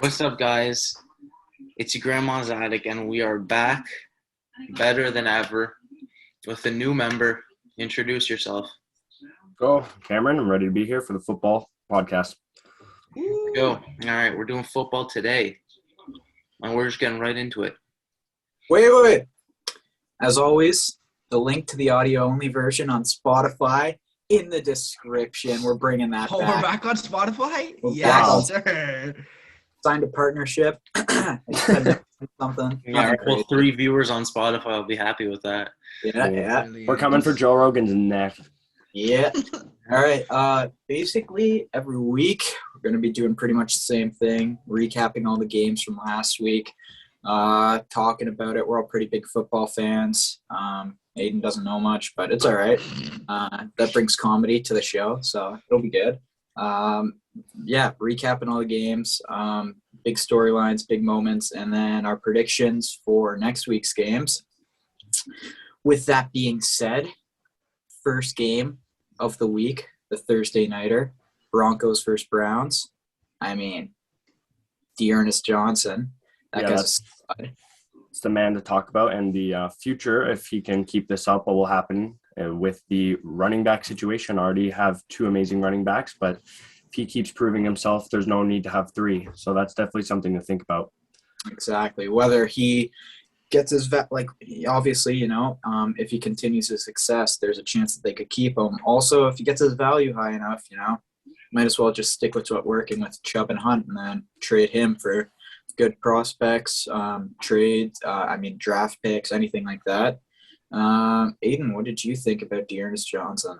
What's up, guys? It's your grandma's attic, and we are back better than ever with a new member. Introduce yourself. Go, Cameron. I'm ready to be here for the football podcast. Go. All right, we're doing football today, and we're just getting right into it. Wait. As always, the link to the audio-only version on Spotify in the description. We're bringing that back. We're back on Spotify? Wow. Yes, sir. Signed a partnership. Something. Yeah, well, 3 viewers on Spotify will be happy with that. Yeah. We're coming for Joe Rogan's neck. Yeah. All right. Basically, every week we're going to be doing pretty much the same thing, recapping all the games from last week, talking about it. We're all pretty big football fans. Aiden doesn't know much, but it's all right. That brings comedy to the show, so it'll be good. Recapping all the games, big storylines, big moments, and then our predictions for next week's games. With that being said, first game of the week, the Thursday nighter, Broncos versus Browns. I mean, D'Ernest Johnson. That's the man to talk about, and the future, if he can keep this up, what will happen with the running back situation. Already have 2 amazing running backs, but if he keeps proving himself, there's no need to have 3. So that's definitely something to think about. Exactly. Whether he gets his obviously, if he continues his success, there's a chance that they could keep him. Also, if he gets his value high enough, might as well just stick with what's working with Chubb and Hunt and then trade him for good prospects, draft picks, anything like that. Aiden, what did you think about D'Ernest Johnson?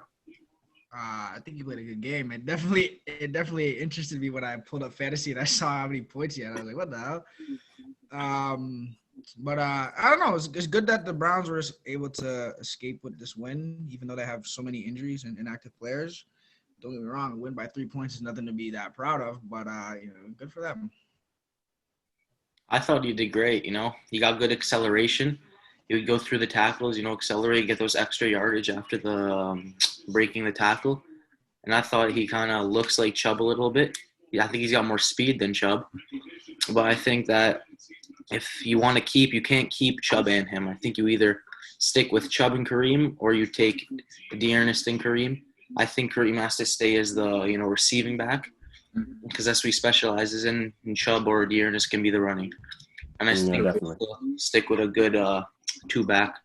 I think he played a good game. It definitely interested me when I pulled up fantasy and I saw how many points he had. I was like, what the hell? But I don't know. It's good that the Browns were able to escape with this win, even though they have so many injuries and inactive players. Don't get me wrong, a win by 3 points is nothing to be that proud of, but good for them. I thought you did great. You got good acceleration. You would go through the tackles, accelerate, get those extra yardage after the breaking the tackle. And I thought he kind of looks like Chubb a little bit. I think he's got more speed than Chubb. But I think that if you want to keep, you can't keep Chubb and him. I think you either stick with Chubb and Kareem or you take D'Ernest and Kareem. I think Kareem has to stay as the, receiving back because that's what he specializes in. And Chubb or D'Ernest can be the running. And I think we'll stick with a good 2-back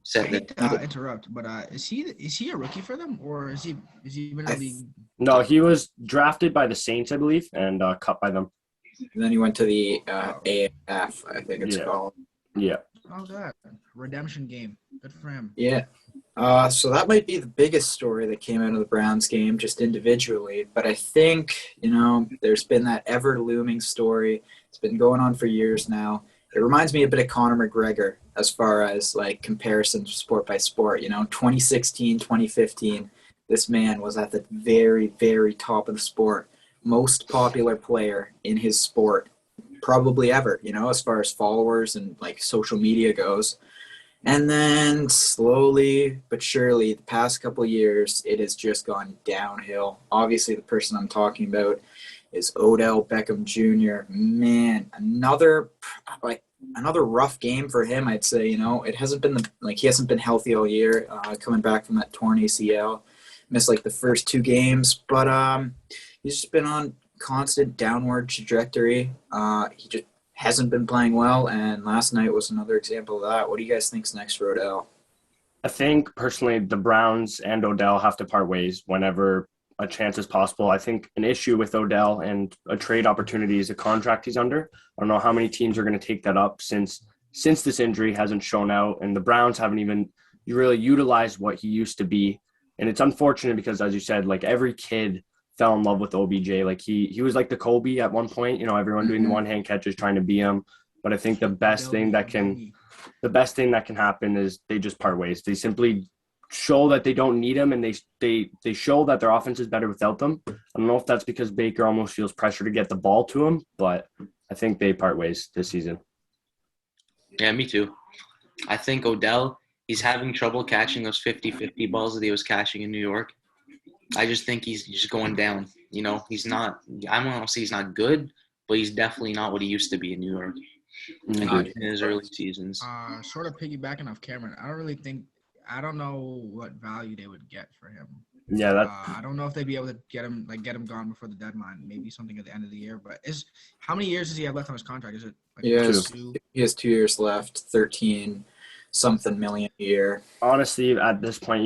set. I hate to interrupt, but is he a rookie for them, or is he been in the league? No, he was drafted by the Saints, I believe, and cut by them. And then he went to the AAF, I think it's called. Yeah. Oh, God. Redemption game. Good for him. Yeah. So that might be the biggest story that came out of the Browns game, just individually. But I think, there's been that ever-looming story. It's been going on for years now. It reminds me a bit of Conor McGregor as far as, comparisons sport by sport. 2016, 2015, this man was at the very, very top of the sport. Most popular player in his sport probably ever, as far as followers and social media goes. And then slowly but surely the past couple of years, it has just gone downhill. Obviously, the person I'm talking about is Odell Beckham Jr. Man, another rough game for him, I'd say. It hasn't been he hasn't been healthy all year, coming back from that torn ACL. Missed the first 2 games, but he's just been on constant downward trajectory. He just hasn't been playing well, and last night was another example of that. What do you guys think's next for Odell? I think, personally, the Browns and Odell have to part ways whenever a chance is possible. I think an issue with Odell and a trade opportunity is a contract he's under. I don't know how many teams are going to take that up since this injury hasn't shown out, and the Browns haven't even really utilized what he used to be. And it's unfortunate because, as you said, every kid fell in love with OBJ. He was like the Kobe at one point, everyone doing the one-hand catches, trying to be him. But I think the best thing that can happen is they just part ways. They simply show that they don't need him, and they show that their offense is better without them. I don't know if that's because Baker almost feels pressure to get the ball to him, but I think they part ways this season. Yeah, me too. I think Odell, he's having trouble catching those 50-50 balls that he was catching in New York. I just think he's just going down. He's not – I don't want to say he's not good, but he's definitely not what he used to be in New York Agreed. in his early seasons. Sort of piggybacking off Cameron, I don't know what value they would get for him. Yeah, that I don't know if they'd be able to get him gone before the deadline. Maybe something at the end of the year. But how many years does he have left on his contract? Is it like He has, 2? he has 2 years left, 13 something million a year. honestly, at this point,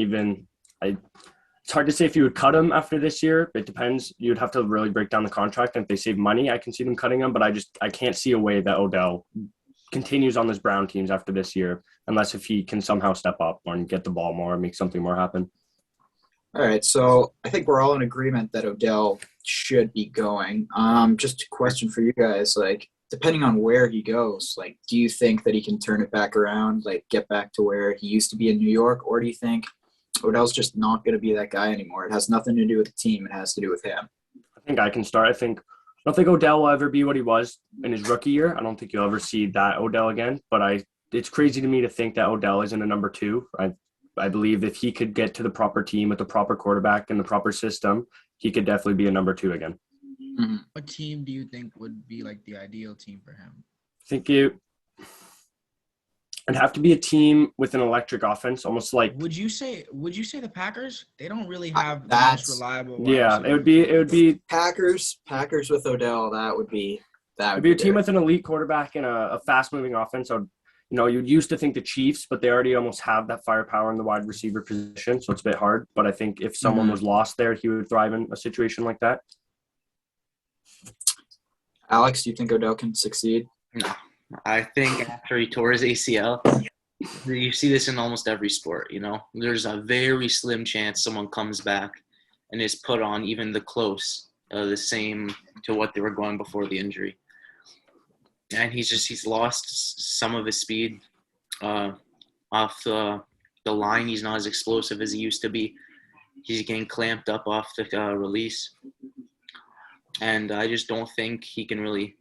it's hard to say if you would cut him after this year. It depends. You'd have to really break down the contract. And if they save money, I can see them cutting him. But I can't see a way that Odell continues on this Brown teams after this year, unless if he can somehow step up and get the ball more and make something more happen. All right, so I think we're all in agreement that Odell should be going. Just a question for you guys, like, depending on where he goes, like, do you think that he can turn it back around, like get back to where he used to be in New York, or do you think Odell's just not going to be that guy anymore? It has nothing to do with the team. It has to do with him. I think I can start. I don't think Odell will ever be what he was in his rookie year. I don't think you'll ever see that Odell again. But it's crazy to me to think that Odell isn't a number 2. I believe if he could get to the proper team with the proper quarterback and the proper system, he could definitely be a number 2 again. Mm-hmm. What team do you think would be like the ideal team for him? I think it'd have to be a team with an electric offense, almost like Would you say the Packers? They don't really have the That's- most reliable. wide yeah. receiver. It would be Packers with Odell, that would be It'd be a team with an elite quarterback and a fast-moving offense. So, you used to think the Chiefs, but they already almost have that firepower in the wide receiver position, so it's a bit hard. But I think if someone was lost there, he would thrive in a situation like that. Alex, do you think Odell can succeed? No, I think after he tore his ACL, you see this in almost every sport. There's a very slim chance someone comes back and is put on even the same to what they were going before the injury. And he's lost some of his speed off the line. He's not as explosive as he used to be. He's getting clamped up off the release. And I just don't think he can really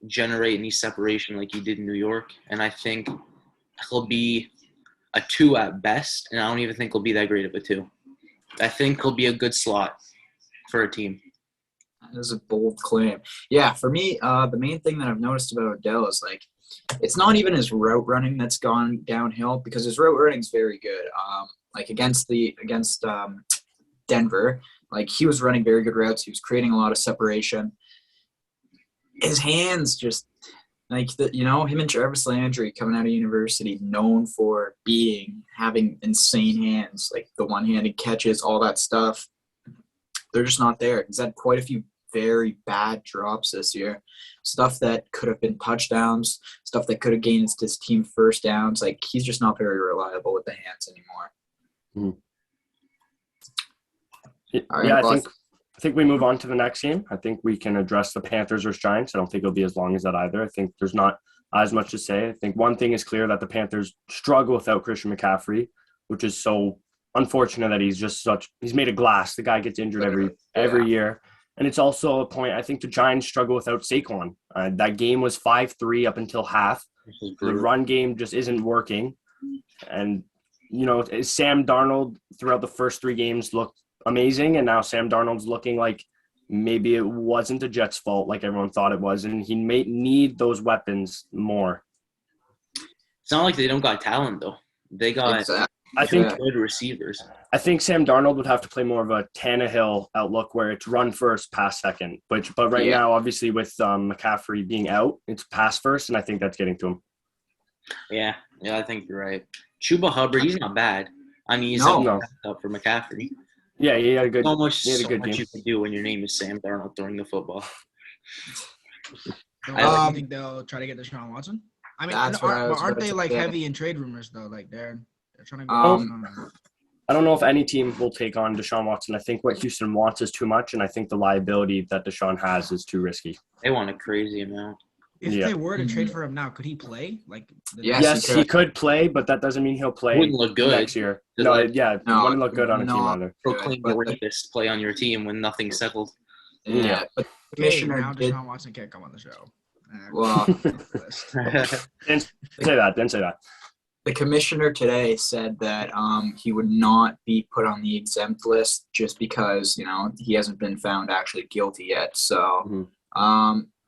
generate any separation like he did in New York. And I think he'll be a 2 at best, and I don't even think he'll be that great of a 2. I think he'll be a good slot for a team. That is a bold claim. Yeah, for me, the main thing that I've noticed about Odell is, like, it's not even his route running that's gone downhill, because his route running is very good. Like against Denver, like, he was running very good routes. He was creating a lot of separation. His hands just, like, him and Jarvis Landry coming out of university, known for having insane hands, like the one-handed catches, all that stuff. They're just not there. He's had quite a few very bad drops this year. Stuff that could have been touchdowns, stuff that could have gained his team first downs. Like, he's just not very reliable with the hands anymore. All right, Yeah, well, I think we move on to the next game. I think we can address the Panthers versus Giants. I don't think it'll be as long as that either. I think there's not as much to say. I think one thing is clear, that the Panthers struggle without Christian McCaffrey, which is so unfortunate that he's made of glass. The guy gets injured every year. And it's also a point, I think the Giants struggle without Saquon. That game was 5-3 up until half. The run game just isn't working. And, Sam Darnold throughout the first 3 games looked amazing. And now Sam Darnold's looking like maybe it wasn't the Jets' fault like everyone thought it was. And he may need those weapons more. It's not like they don't got talent, though. They got I think good receivers. I think Sam Darnold would have to play more of a Tannehill outlook where it's run first, pass second. But right now, obviously, with McCaffrey being out, it's pass first, and I think that's getting to him. Yeah, I think you're right. Chuba Hubbard, he's not bad. I mean, he's up for McCaffrey. Yeah, he had a good. Almost he had a so good much game. you can do when your name is Sam Darnold throwing the football. I think they'll try to get Deshaun Watson. I mean, That's what I was aren't about they to like say. heavy in trade rumors though? Like they're trying to go. I don't know if any team will take on Deshaun Watson. I think what Houston wants is too much, and I think the liability that Deshaun has is too risky. They want a crazy amount. If they were to trade for him now, could he play? Like, Yes, he could play, but that doesn't mean he'll play Wouldn't look good. next year. It Wouldn't look good on a team either. Proclaim but the rapist play on your team when nothing's settled. Yeah, but the commissioner now did. Deshaun Watson can't come on the show. Well, Didn't say that. the commissioner today said that he would not be put on the exempt list just because he hasn't been found actually guilty yet. So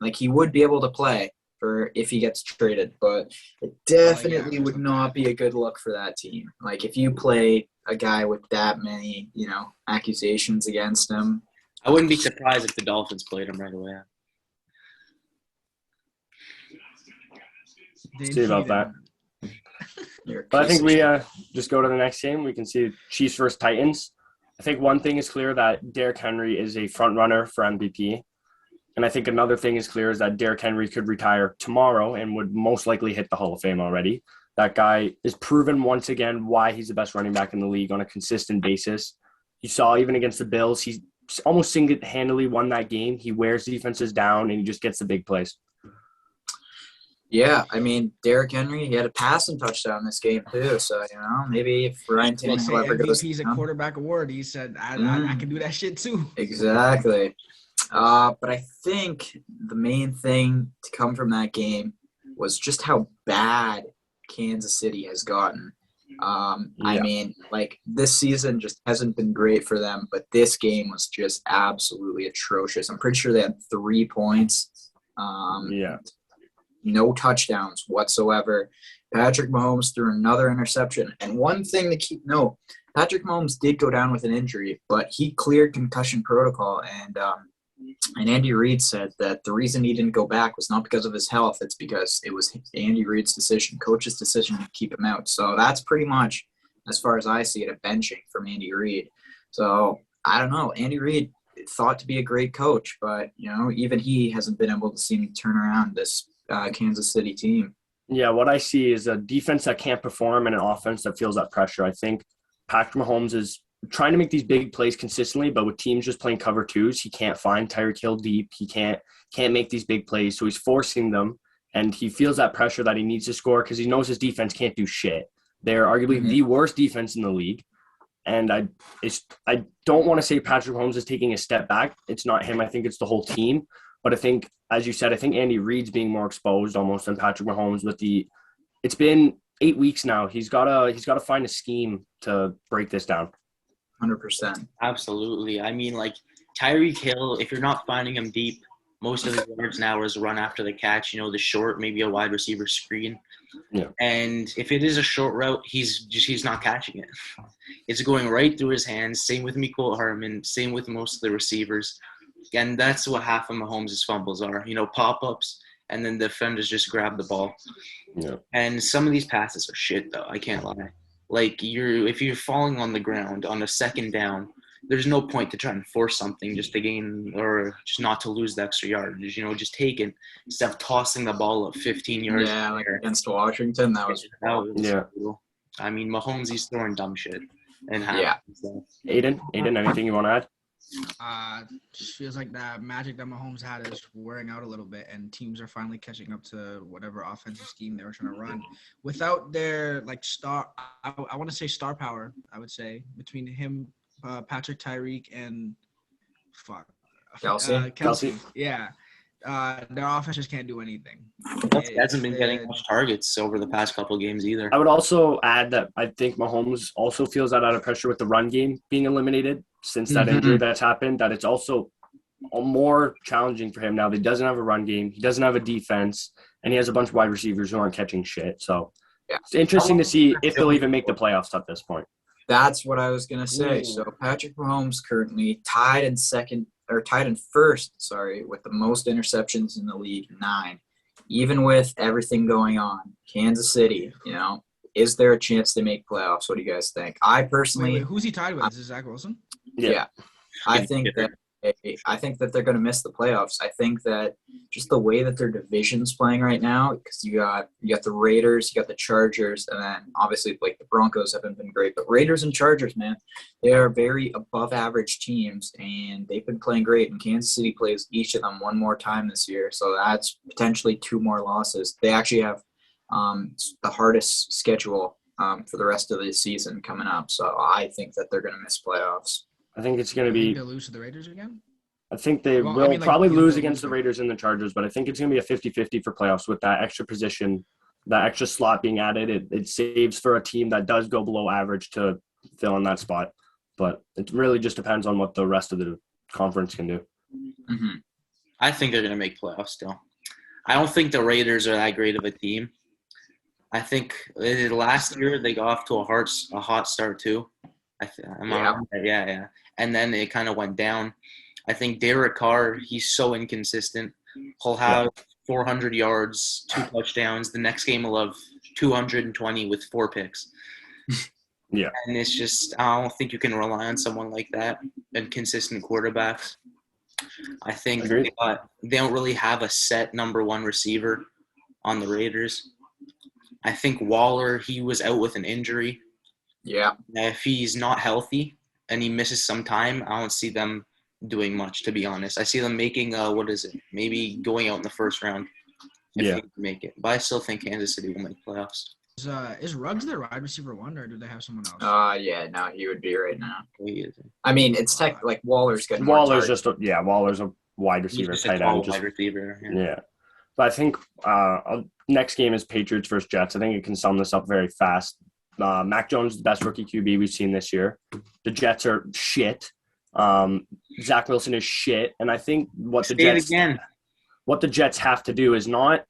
Like, he would be able to play for if he gets traded, but it definitely would not be a good look for that team. Like, if you play a guy with that many, accusations against him. I wouldn't be surprised if the Dolphins played him right away. See about that. You're a But I piece think of we shit. just go to the next game. We can see Chiefs versus Titans. I think one thing is clear that Derrick Henry is a front runner for MVP. And I think another thing is clear is that Derrick Henry could retire tomorrow and would most likely hit the Hall of Fame already. That guy is proven once again why he's the best running back in the league on a consistent basis. You saw even against the Bills, he almost single-handedly won that game. He wears defenses down and he just gets the big plays. Yeah, I mean, Derrick Henry, he had a passing touchdown this game too. So, maybe if Ryan They say Tannehill ever goes MVP's a quarterback award. He said, I can do that shit too. Exactly. But I think the main thing to come from that game was just how bad Kansas City has gotten. I mean, like, this season just hasn't been great for them, but this game was just absolutely atrocious. I'm pretty sure they had 3 points. No touchdowns whatsoever. Patrick Mahomes threw another interception. And one thing to keep note, Patrick Mahomes did go down with an injury, but he cleared concussion protocol. And Andy Reid said that the reason he didn't go back was not because of his health. It's because it was Andy Reid's decision, coach's decision to keep him out. So that's pretty much, as far as I see it, a benching from Andy Reid. So I don't know. Andy Reid thought to be a great coach, but, even he hasn't been able to seem to turn around this Kansas City team. Yeah, what I see is a defense that can't perform and an offense that feels that pressure. I think Patrick Mahomes is trying to make these big plays consistently, but with teams just playing cover twos, he can't find Tyreek Hill deep. He can't make these big plays, so he's forcing them, and he feels that pressure that he needs to score because he knows his defense can't do shit. They're arguably the worst defense in the league, and I don't want to say Patrick Mahomes is taking a step back. It's not him. I think it's the whole team. But I think, as you said, I think Andy Reid's being more exposed almost than Patrick Mahomes it's been 8 weeks now. He's gotta find a scheme to break this down. 100%. Absolutely. I mean, like, Tyreek Hill, if you're not finding him deep, most of his yards now is run after the catch, the short, maybe a wide receiver screen. Yeah. And if it is a short route, he's not catching it. It's going right through his hands. Same with Mecole Hardman. Same with most of the receivers. And that's what half of Mahomes' fumbles are, pop-ups, and then the defenders just grab the ball. Yeah. And some of these passes are shit, though. I can't lie. Like, if you're falling on the ground on a second down, there's no point to try and force something just to gain or just not to lose the extra yardage. Just take it instead of tossing the ball up 15 yards. Yeah, like against Washington, that was cool. I mean, Mahomes, he's throwing dumb shit. And Aiden, anything you want to add? Just feels like that magic that Mahomes had is wearing out a little bit, and teams are finally catching up to whatever offensive scheme they were trying to run. Without their star, I want to say star power. I would say between him, Patrick, Tyreek, and Kelsey. Yeah. Their offense just can't do anything. He hasn't been getting much targets over the past couple of games either. I would also add that I think Mahomes also feels that out of pressure with the run game being eliminated since that injury that's happened, that it's also more challenging for him now that he doesn't have a run game, he doesn't have a defense, and he has a bunch of wide receivers who aren't catching shit. So it's interesting to see if they'll even make the playoffs at this point. That's what I was going to say. So Patrick Mahomes currently tied in first, with the most interceptions in the league, 9. Even with everything going on, Kansas City, is there a chance to make playoffs? What do you guys think? I personally, wait, who's he tied with? Is it Zach Wilson? Yeah. I think that they're going to miss the playoffs. I think that just the way that their division's playing right now, because you got the Raiders, you got the Chargers, and then obviously the Broncos haven't been great, but Raiders and Chargers, man, they are very above average teams, and they've been playing great. And Kansas City plays each of them one more time this year, so that's potentially 2 more losses. They actually have the hardest schedule for the rest of the season coming up, so I think that they're going to miss playoffs. I think it's going to be – they'll lose to the Raiders again? I think they will probably lose against the Raiders and the Chargers, but I think it's going to be a 50-50 for playoffs with that extra position, that extra slot being added. It saves for a team that does go below average to fill in that spot. But it really just depends on what the rest of the conference can do. Mm-hmm. I think they're going to make playoffs still. I don't think the Raiders are that great of a team. I think last year they got off to a hot start too. Yeah. And then it kind of went down. I think Derek Carr, he's so inconsistent. He'll have 400 yards, 2 touchdowns. The next game he'll have 220 with 4 picks. Yeah. And it's just, I don't think you can rely on someone like that and consistent quarterbacks. I think they don't really have a set number 1 receiver on the Raiders. I think Waller, he was out with an injury. Yeah. If he's not healthy and he misses some time, I don't see them doing much, to be honest. I see them making, maybe going out in the first round if they can make it. But I still think Kansas City will make playoffs. Is Ruggs their wide receiver 1, or do they have someone else? Yeah, no, he would be right now. He isn't. I mean, it's like Waller's good. Waller's Waller's a wide receiver, He's just tight a tall end. wide receiver. Yeah. But I think next game is Patriots versus Jets. I think it can sum this up very fast. Mac Jones is the best rookie QB we've seen this year. The Jets are shit. Zach Wilson is shit. And I think what the Jets have to do is not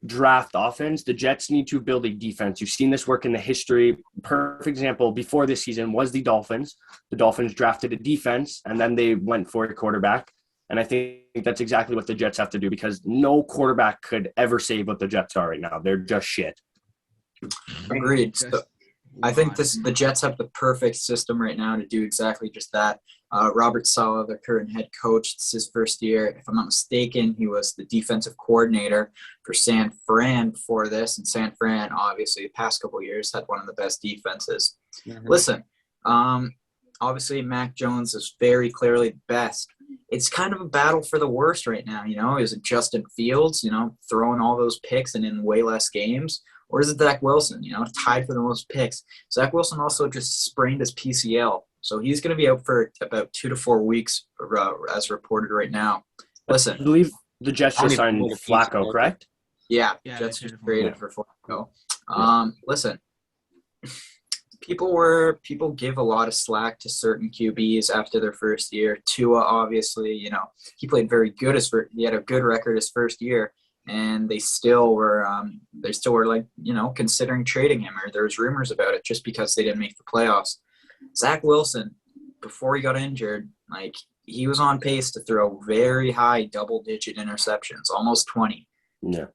draft offense. The Jets need to build a defense. You've seen this work in the history. Perfect example before this season was the Dolphins. The Dolphins drafted a defense, and then they went for a quarterback. And I think that's exactly what the Jets have to do, because no quarterback could ever save what the Jets are right now. They're just shit. Agreed. So I think the Jets have the perfect system right now to do exactly just that. Robert Saleh, their current head coach, this is his first year. If I'm not mistaken, he was the defensive coordinator for San Fran before this. And San Fran, obviously, the past couple of years had one of the best defenses. Mm-hmm. Listen, obviously, Mac Jones is very clearly the best. It's kind of a battle for the worst right now. Is it Justin Fields, throwing all those picks and in way less games? Or is it Zach Wilson, tied for the most picks? Zach Wilson also just sprained his PCL. So he's going to be out for about 2 to 4 weeks, as reported right now. Listen. I believe the Jets just signed Flacco, correct? Yeah, Jets just traded for Flacco. Listen. People give a lot of slack to certain QBs after their first year. Tua, obviously, he played very good. He had a good record his first year, and they still were considering trading him, or there was rumors about it just because they didn't make the playoffs. Zach Wilson, before he got injured, he was on pace to throw very high double-digit interceptions, almost 20. Yeah.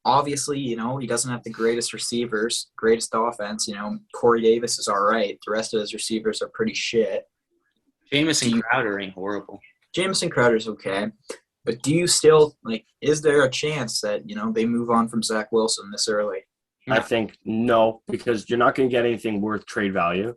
Obviously, he doesn't have the greatest receivers, greatest offense. Corey Davis is all right. The rest of his receivers are pretty shit. Jamison Crowder ain't horrible. Jamison Crowder's okay. But do you still, is there a chance that, they move on from Zach Wilson this early? I think no, because you're not going to get anything worth trade value.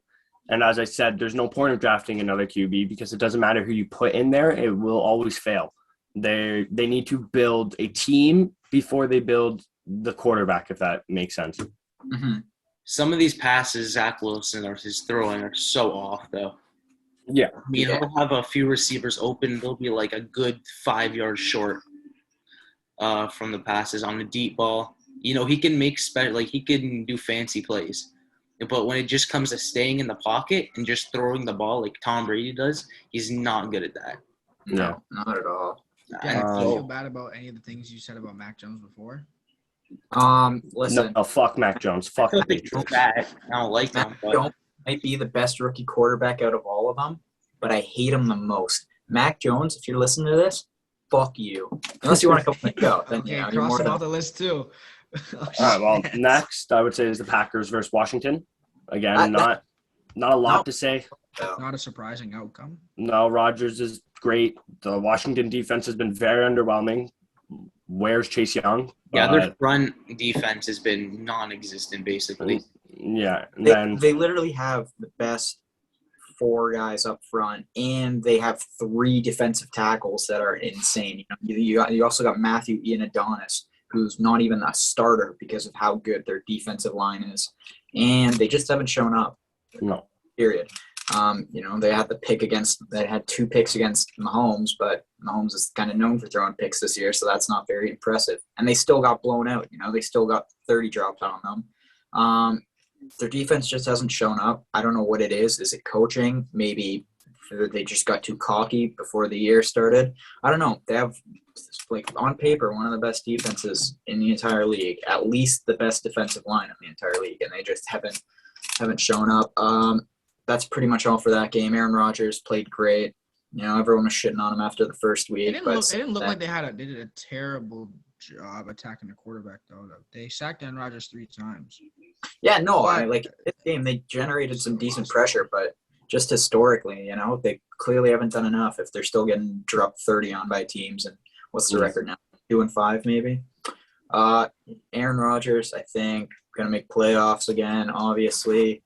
And as I said, there's no point of drafting another QB because it doesn't matter who you put in there. It will always fail. They need to build a team before they build the quarterback, if that makes sense. Mm-hmm. Some of these passes Zach Wilson is throwing are so off, though. Yeah. He'll have a few receivers open. They'll be a good 5 yards short from the passes on the deep ball. He can make he can do fancy plays. But when it just comes to staying in the pocket and just throwing the ball like Tom Brady does, he's not good at that. No, not at all. Yeah, do you feel bad about any of the things you said about Mac Jones before? Listen. No, fuck Mac Jones. Fuck the Patriots. I don't like him. Mac Jones might be the best rookie quarterback out of all of them, but I hate him the most. Mac Jones, if you're listening to this, fuck you. Unless you want to come on the show. Then, okay, cross him off the list too. All right, well, next I would say is the Packers versus Washington. Again, not a lot to say. Not a surprising outcome. No, Rodgers is great. The Washington defense has been very underwhelming. Where's Chase Young? Yeah, their front defense has been non-existent, basically. Yeah. They literally have the best 4 guys up front, and they have 3 defensive tackles that are insane. You also got Matthew Ioannidis, who's not even a starter because of how good their defensive line is. And they just haven't shown up. No. Period. They had 2 picks against Mahomes, but Mahomes is kind of known for throwing picks this year, so that's not very impressive. And they still got blown out. They still got 30 dropped on them. Their defense just hasn't shown up. I don't know what it is. Is it coaching? Maybe they just got too cocky before the year started. I don't know. They have, like, on paper, one of the best defenses in the entire league, at least the best defensive line in the entire league, and they just haven't shown up. That's pretty much all for that game. Aaron Rodgers played great. You know, everyone was shitting on him after the first week. It didn't look like they did a terrible job attacking the quarterback, though. They sacked Aaron Rodgers 3 times. Yeah, no, like this game, they generated some decent pressure, but just historically, you know, they clearly haven't done enough if they're still getting dropped 30 on by teams. And what's the record now? 2-5, maybe. Aaron Rodgers, I think, going to make playoffs again, obviously.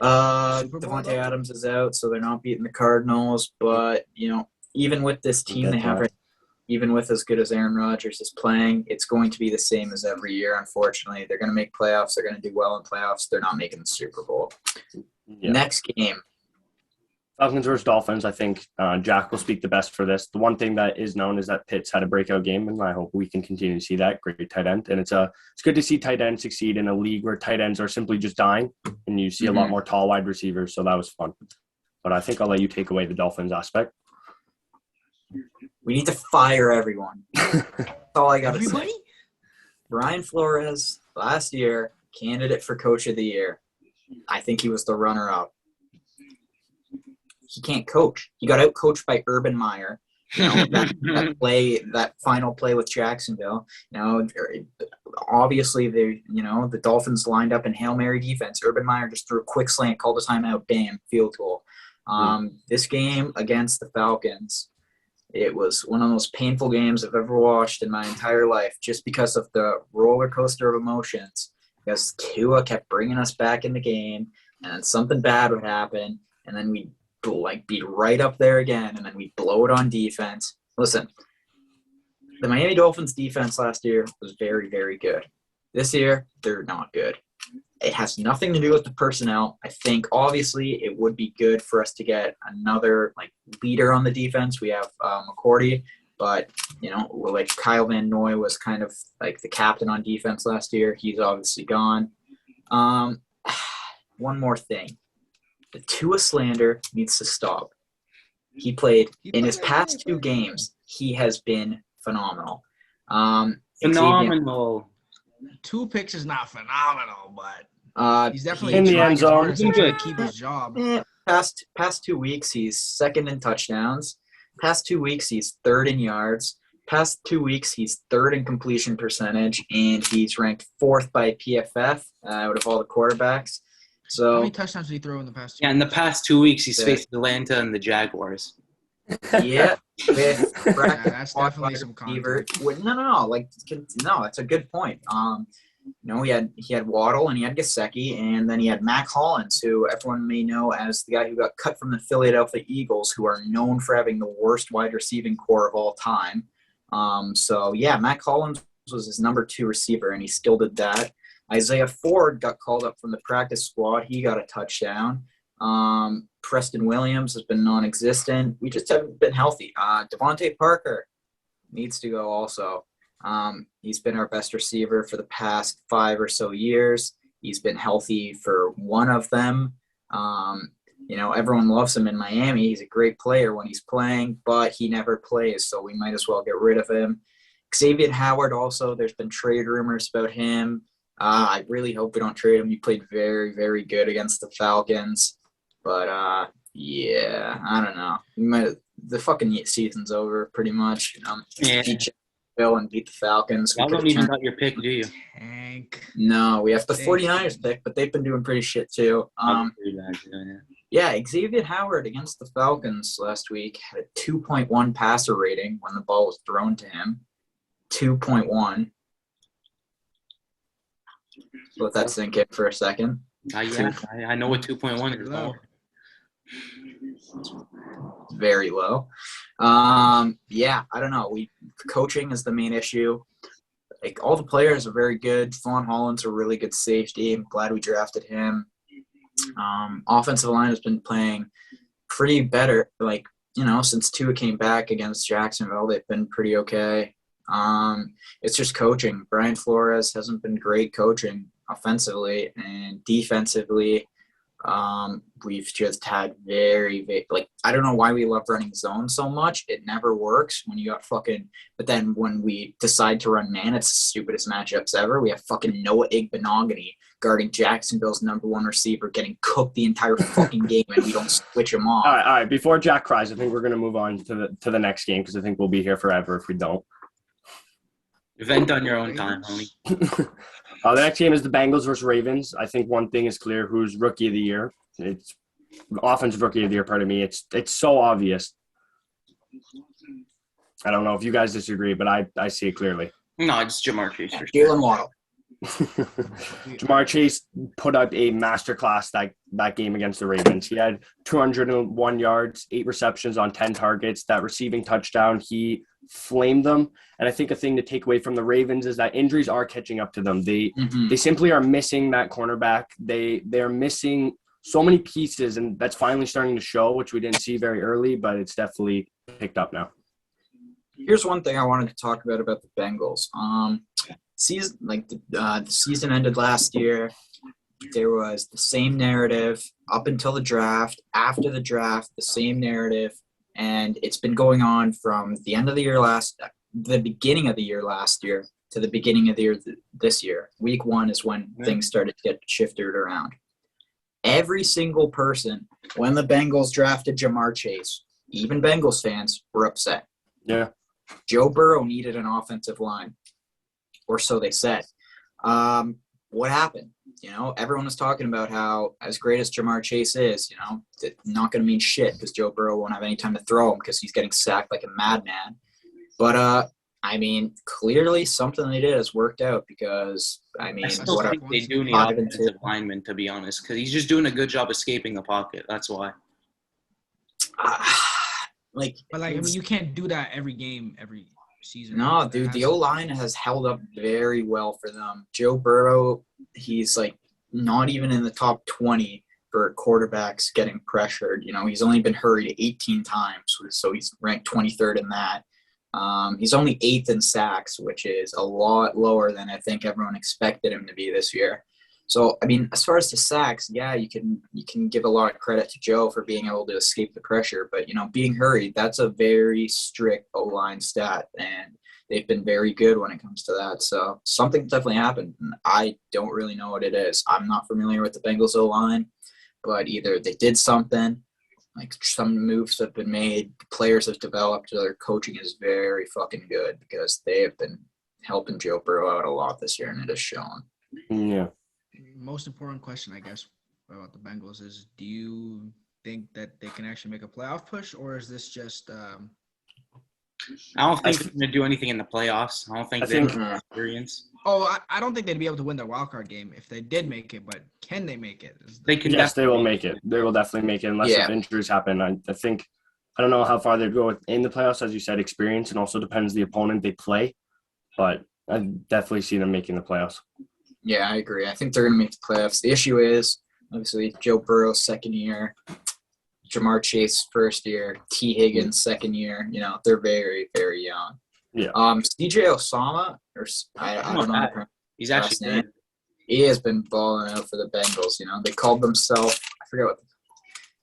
Devontae Adams is out, so they're not beating the Cardinals. But, you know, even with this team they have, even with as good as Aaron Rodgers is playing, it's going to be the same as every year, unfortunately. They're going to make playoffs. They're going to do well in playoffs. They're not making the Super Bowl. Yeah. Next game. Falcons versus Dolphins. I think Jack will speak the best for this. The one thing that is known is that Pitts had a breakout game, and I hope we can continue to see that. Great tight end. And it's good to see tight ends succeed in a league where tight ends are simply just dying, and you see a lot more tall wide receivers, so that was fun. But I think I'll let you take away the Dolphins aspect. We need to fire everyone. That's all I got to say. Brian Flores, last year, candidate for Coach of the Year. I think he was the runner-up. He can't coach. He got out-coached by Urban Meyer. You know, that final play with Jacksonville. You know, obviously the Dolphins lined up in Hail Mary defense. Urban Meyer just threw a quick slant, called a timeout, bam, field goal. This game against the Falcons, it was one of the most painful games I've ever watched in my entire life, just because of the roller coaster of emotions. Because Tua kept bringing us back in the game, and then something bad would happen, and then we'd be right up there again, and then we'd blow it on defense. Listen, the Miami Dolphins defense last year was very, very good. This year, they're not good. It has nothing to do with the personnel. I think, obviously, it would be good for us to get another leader on the defense. We have McCourty, but, you know, Kyle Van Noy was kind of like the captain on defense last year. He's obviously gone. One more thing. The Tua slander needs to stop. He played in his past 2 games. He has been phenomenal. Phenomenal. 2 picks is not phenomenal, but he's definitely in the end zone. To keep his job. Past 2 weeks, he's second in touchdowns. Past 2 weeks, he's third in yards. Past 2 weeks, he's third in completion percentage, and he's ranked 4th by PFF out of all the quarterbacks. So, how many touchdowns did he throw in the past 2 weeks? Yeah, in the past 2 weeks, he's faced Atlanta and the Jaguars. Yeah, that's definitely some context. No, that's a good point. He had Waddle and he had Gesicki, and then he had Mac Hollins, who everyone may know as the guy who got cut from the Philadelphia Eagles, who are known for having the worst wide receiving core of all time. Mac Hollins was his number 2 receiver, and he still did that. Isaiah Ford got called up from the practice squad. He got a touchdown. Preston Williams has been non-existent. We just haven't been healthy. Devontae Parker needs to go also. He's been our best receiver for the past 5 or so years. He's been healthy for one of them. Everyone loves him in Miami. He's a great player when he's playing, but he never plays, so we might as well get rid of him. Xavier Howard also, there's been trade rumors about him. I really hope we don't trade him. He played very, very good against the Falcons. But, I don't know. The fucking season's over pretty much. Beat Bill and beat the Falcons. Y'all don't even got your pick, do you? Tank. No, we have the 49ers pick, but they've been doing pretty shit too. Xavier Howard against the Falcons last week had a 2.1 passer rating when the ball was thrown to him. 2.1. Let that sink in for a second. I know what 2.1 is. Low. Very low. I don't know. Coaching is the main issue. All the players are very good. Fawn Holland's a really good safety. I'm glad we drafted him. Offensive line has been playing pretty better. Since Tua came back against Jacksonville, they've been pretty okay. It's just coaching. Brian Flores hasn't been great coaching offensively, and defensively, We've just had very, like, I don't know why we love running zone so much. It never works when you got fucking, but then when we decide to run man, it's the stupidest matchups ever. We have fucking Noah Igbenogany guarding Jacksonville's number one receiver, getting cooked the entire fucking game, and we don't switch him off. All right. Before Jack cries, I think we're gonna move on to the next game because I think we'll be here forever if we don't. Vent on your own time, homie. The next game is the Bengals versus Ravens. I think one thing is clear: who's rookie of the year? It's offensive rookie of the year. Pardon me. It's so obvious. I don't know if you guys disagree, but I see it clearly. No, it's Jamar Chase. For sure. Jalen Waddle. Jamar Chase put out a masterclass that game against the Ravens. He had 201 yards, 8 receptions on 10 targets. That receiving touchdown, he flamed them. And I think a thing to take away from the Ravens is that injuries are catching up to them. They simply are missing that cornerback. They're missing so many pieces, and that's finally starting to show, which we didn't see very early, but it's definitely picked up now. Here's one thing I wanted to talk about the Bengals. Season, like the season ended last year. There was the same narrative up until the draft. After the draft, the same narrative, and it's been going on from the end of the beginning of the year last year to the beginning of the year this year. Week 1 is when things started to get shifted around. Every single person, when the Bengals drafted Jamar Chase, even Bengals fans, were upset. Yeah. Joe Burrow needed an offensive line, or so they said. What happened? Everyone was talking about how, as great as Jamar Chase is, it's not going to mean shit because Joe Burrow won't have any time to throw him because he's getting sacked like a madman. But, clearly something they did has worked out because, I still think they do need offensive linemen, to be honest, because he's just doing a good job escaping the pocket. That's why. You can't do that every game, every season. No, dude, the O-line has held up very well for them. Joe Burrow, he's not even in the top 20 for quarterbacks getting pressured. He's only been hurried 18 times, so he's ranked 23rd in that. He's only 8th in sacks, which is a lot lower than I think everyone expected him to be this year. So, as far as the sacks, yeah, you can give a lot of credit to Joe for being able to escape the pressure. But, being hurried, that's a very strict O-line stat, and they've been very good when it comes to that. So something definitely happened, and I don't really know what it is. I'm not familiar with the Bengals O-line, but either they did something, like some moves have been made, the players have developed, their coaching is very fucking good because they have been helping Joe Burrow out a lot this year, and it has shown. Yeah. Most important question, I guess, about the Bengals is: do you think that they can actually make a playoff push, or is this just? I don't think they're going to do anything in the playoffs. I don't think they have experience. Oh, I don't think they'd be able to win their wild card game if they did make it. But can they make it? They can. Yes, they will make it. They will definitely make it unless if injuries happen. I don't know how far they'd go in the playoffs, as you said, experience, and also depends the opponent they play. But I definitely see them making the playoffs. Yeah, I agree. I think they're going to make the playoffs. The issue is, obviously, Joe Burrow, second year, Jamar Chase, first year, T. Higgins, second year. They're very, very young. Yeah. CJ Osama, or I don't know. He's actually good. He has been balling out for the Bengals. They called themselves, I forget what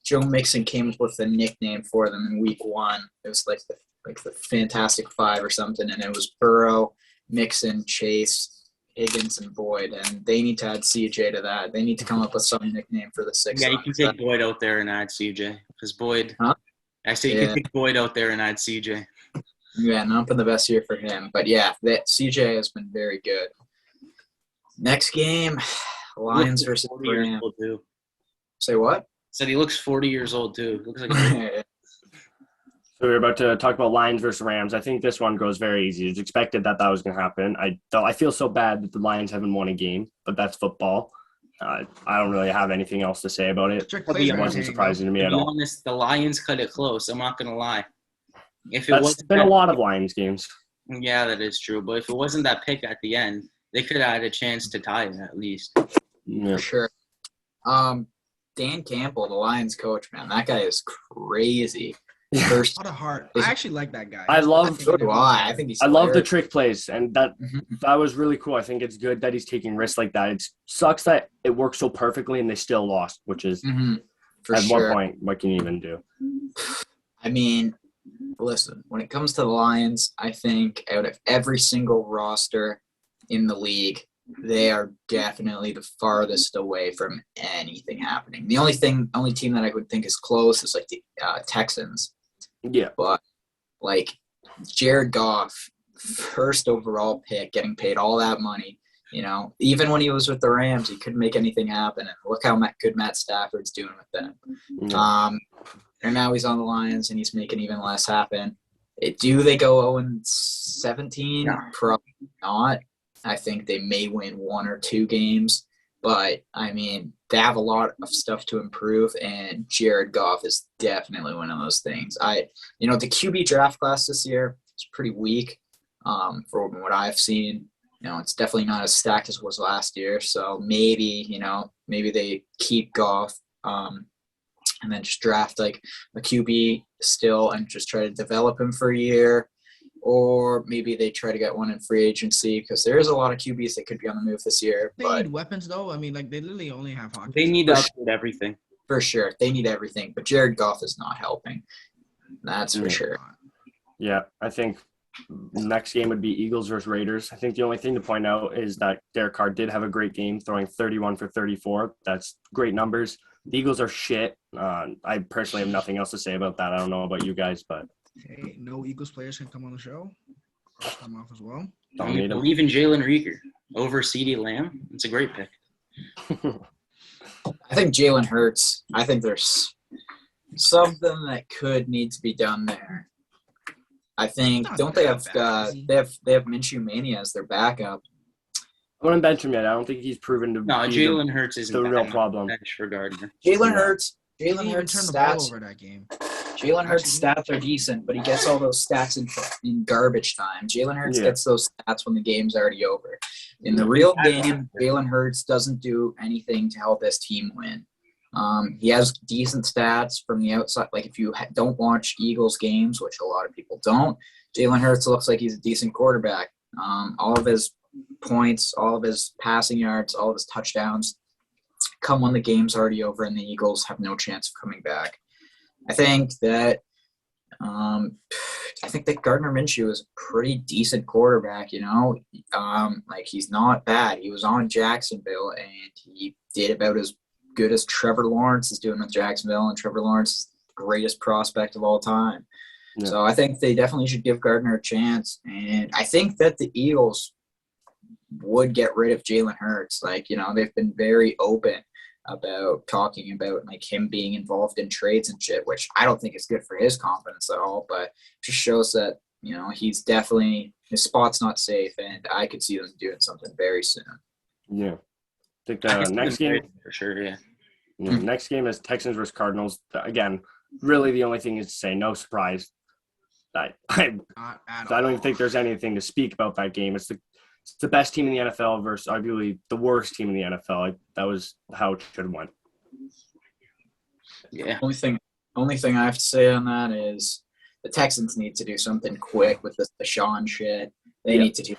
Joe Mixon came up with a nickname for them in week 1. It was like the Fantastic Five or something, and it was Burrow, Mixon, Chase, Higgins, and Boyd, and they need to add CJ to that. They need to come up with some nickname for the 6. Yeah, you can take Boyd out there and add CJ because Boyd. Huh? I say you can take Boyd out there and add CJ. Yeah, not been the best year for him, but yeah, that CJ has been very good. Next game, Lions versus Rams. Say what? Said he looks 40 years old too. Looks like. So we're about to talk about Lions versus Rams. I think this one goes very easy. It's expected that was going to happen. I feel so bad that the Lions haven't won a game, but that's football. I don't really have anything else to say about it. It wasn't surprising to me at all. To be honest, the Lions cut it close. I'm not going to lie. That's been a lot of Lions games. Yeah, that is true. But if it wasn't that pick at the end, they could have had a chance to tie it at least. Yeah. For sure. Dan Campbell, the Lions coach, man, that guy is crazy. First, A lot of heart. I actually like that guy. I love- think so do everyone's I. heart. I think he's. I love the hilarious. trick plays, and that was really cool. I think it's good that he's taking risks like that. It sucks that it worked so perfectly and they still lost, which is For at sure. one point, what can you even do? I mean, listen, when it comes to the Lions, I think out of every single roster in the league, they are definitely the farthest away from anything happening. The only team that I would think is close is like the Texans. Yeah. But like Jared Goff, first overall pick, getting paid all that money. You know, even when he was with the Rams, he couldn't make anything happen. And look how good Matt Stafford's doing with them. Yeah. And now he's on the Lions and he's making even less happen. Do they go 0-17? No. Probably not. I think they may win 1 or 2 games. But, I mean, they have a lot of stuff to improve, and Jared Goff is definitely one of those things. The QB draft class this year is pretty weak from what I've seen. You know, it's definitely not as stacked as it was last year. So maybe they keep Goff and then just draft like a QB still and just try to develop him for a year. Or maybe they try to get one in free agency because there is a lot of QBs that could be on the move this year. They But need weapons, though. I mean, like, they literally only have Hawkins. They need to upgrade everything. for sure, they need everything. But Jared Goff is not helping. That's for Yeah. sure. Yeah, I think next game would be Eagles versus Raiders. I think the only thing to point out is that Derek Carr did have a great game, throwing 31 for 34. That's great numbers. The Eagles are shit. I personally have nothing else to say about that. I don't know about you guys, but Hey, no Eagles players can come on the show. I'll come off as well. don't I need them. believe in Jalen Reagor over CeeDee Lamb. It's a great pick. I think Jalen Hurts. I think there's something that could need to be done there. I think Not don't they that have bad, is he? they have Minshew Mania as their backup. I wouldn't bench him yet. I don't think he's proven to No, be Jalen Hurts isn't the bad real enough problem. bench for Gardner. Jalen Yeah. Hurts. He didn't Jalen even Hurts turn the ball stats. over that game. Jalen Hurts' stats are decent, but he gets all those stats in garbage time. Jalen Hurts Yeah. gets those stats when the game's already over. In the real game, Jalen Hurts doesn't do anything to help his team win. He has decent stats from the outside. Like if you don't watch Eagles games, which a lot of people don't, Jalen Hurts looks like he's a decent quarterback. All of his points, all of his passing yards, all of his touchdowns come when the game's already over and the Eagles have no chance of coming back. I think that Gardner Minshew is a pretty decent quarterback, you know. Like he's not bad. He was on Jacksonville and he did about as good as Trevor Lawrence is doing with Jacksonville, and Trevor Lawrence is the greatest prospect of all time. Yeah. So I think they definitely should give Gardner a chance. And I think that the Eagles would get rid of Jalen Hurts. Like, you know, they've been very open about talking about like him being involved in trades and shit, which I don't think is good for his confidence at all, but just shows that, you know, he's definitely, his spot's not safe, and I could see them doing something very soon. Yeah. I think I the can see next them game, trade for sure. Yeah. next game is Texans versus Cardinals. Again, really the only thing is to say no surprise. I Not at don't all. even think there's anything to speak about that game. It's the best team in the NFL versus arguably the worst team in the NFL. That was how it should have went. Yeah. Only thing I have to say on that is the Texans need to do something quick with this Deshaun shit. They Yeah. need to do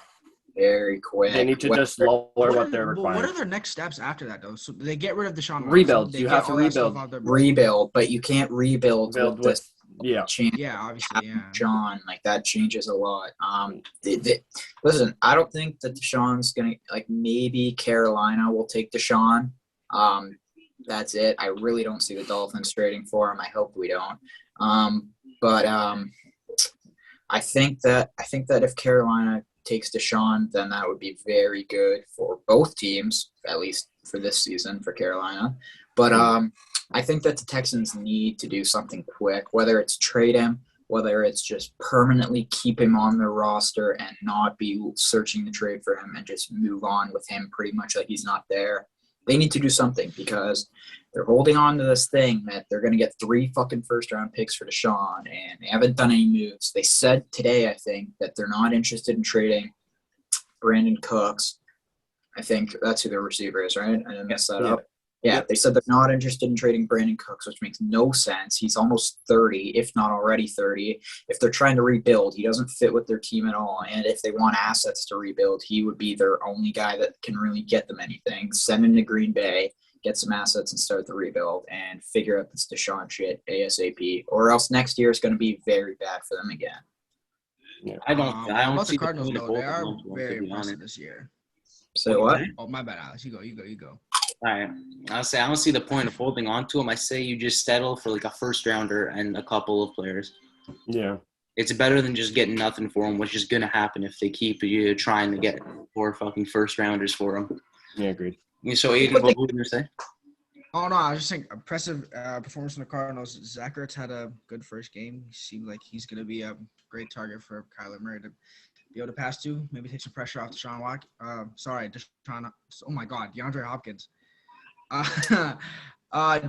very quick. They need to just lower what they're But what are requiring. their next steps after that, though? So they get rid of Deshaun Watson. Rebuild. They You get have to all that stuff rebuild. out their- rebuild, but you can't rebuild Build with with this yeah. change. Yeah, obviously, yeah. Deshaun, like that changes a lot. Listen, I don't think that Deshaun's gonna like. Maybe Carolina will take Deshaun. That's it. I really don't see the Dolphins trading for him. I hope we don't. But I think that if Carolina takes Deshaun, then that would be very good for both teams, at least for this season for Carolina. But I think that the Texans need to do something quick, whether it's trade him, whether it's just permanently keep him on their roster and not be searching the trade for him and just move on with him pretty much like he's not there. They need to do something because they're holding on to this thing that they're going to get 3 fucking first-round picks for Deshaun, and they haven't done any moves. They said today, I think, that they're not interested in trading Brandon Cooks. I think that's who their receiver is, right? I didn't mess that Yeah. up. Yeah, they said they're not interested in trading Brandon Cooks, which makes no sense. He's almost 30, if not already 30. If they're trying to rebuild, he doesn't fit with their team at all. And if they want assets to rebuild, he would be their only guy that can really get them anything. Send him to Green Bay, get some assets and start the rebuild and figure out this Deshaun shit ASAP. Or else next year is going to be very bad for them again. Yeah. I don't About see the Cardinals, point of though, both they of are them, very to be impressive honest. this year. So what? Oh, my bad, Alex. You go. All right. I'll say I don't see the point of holding on to him. I say you just settle for like a first rounder and a couple of players. Yeah. It's better than just getting nothing for him, which is going to happen if they keep you trying to get 4 fucking first rounders for him. Yeah, agreed. So, Aiden, what were you going to say? Oh, no, I was just saying impressive performance from the Cardinals. Zach Ertz had a good first game. He seemed like he's going to be a great target for Kyler Murray to be able to pass to, maybe take some pressure off Deshaun Watson. Deshaun. Oh, my God, DeAndre Hopkins.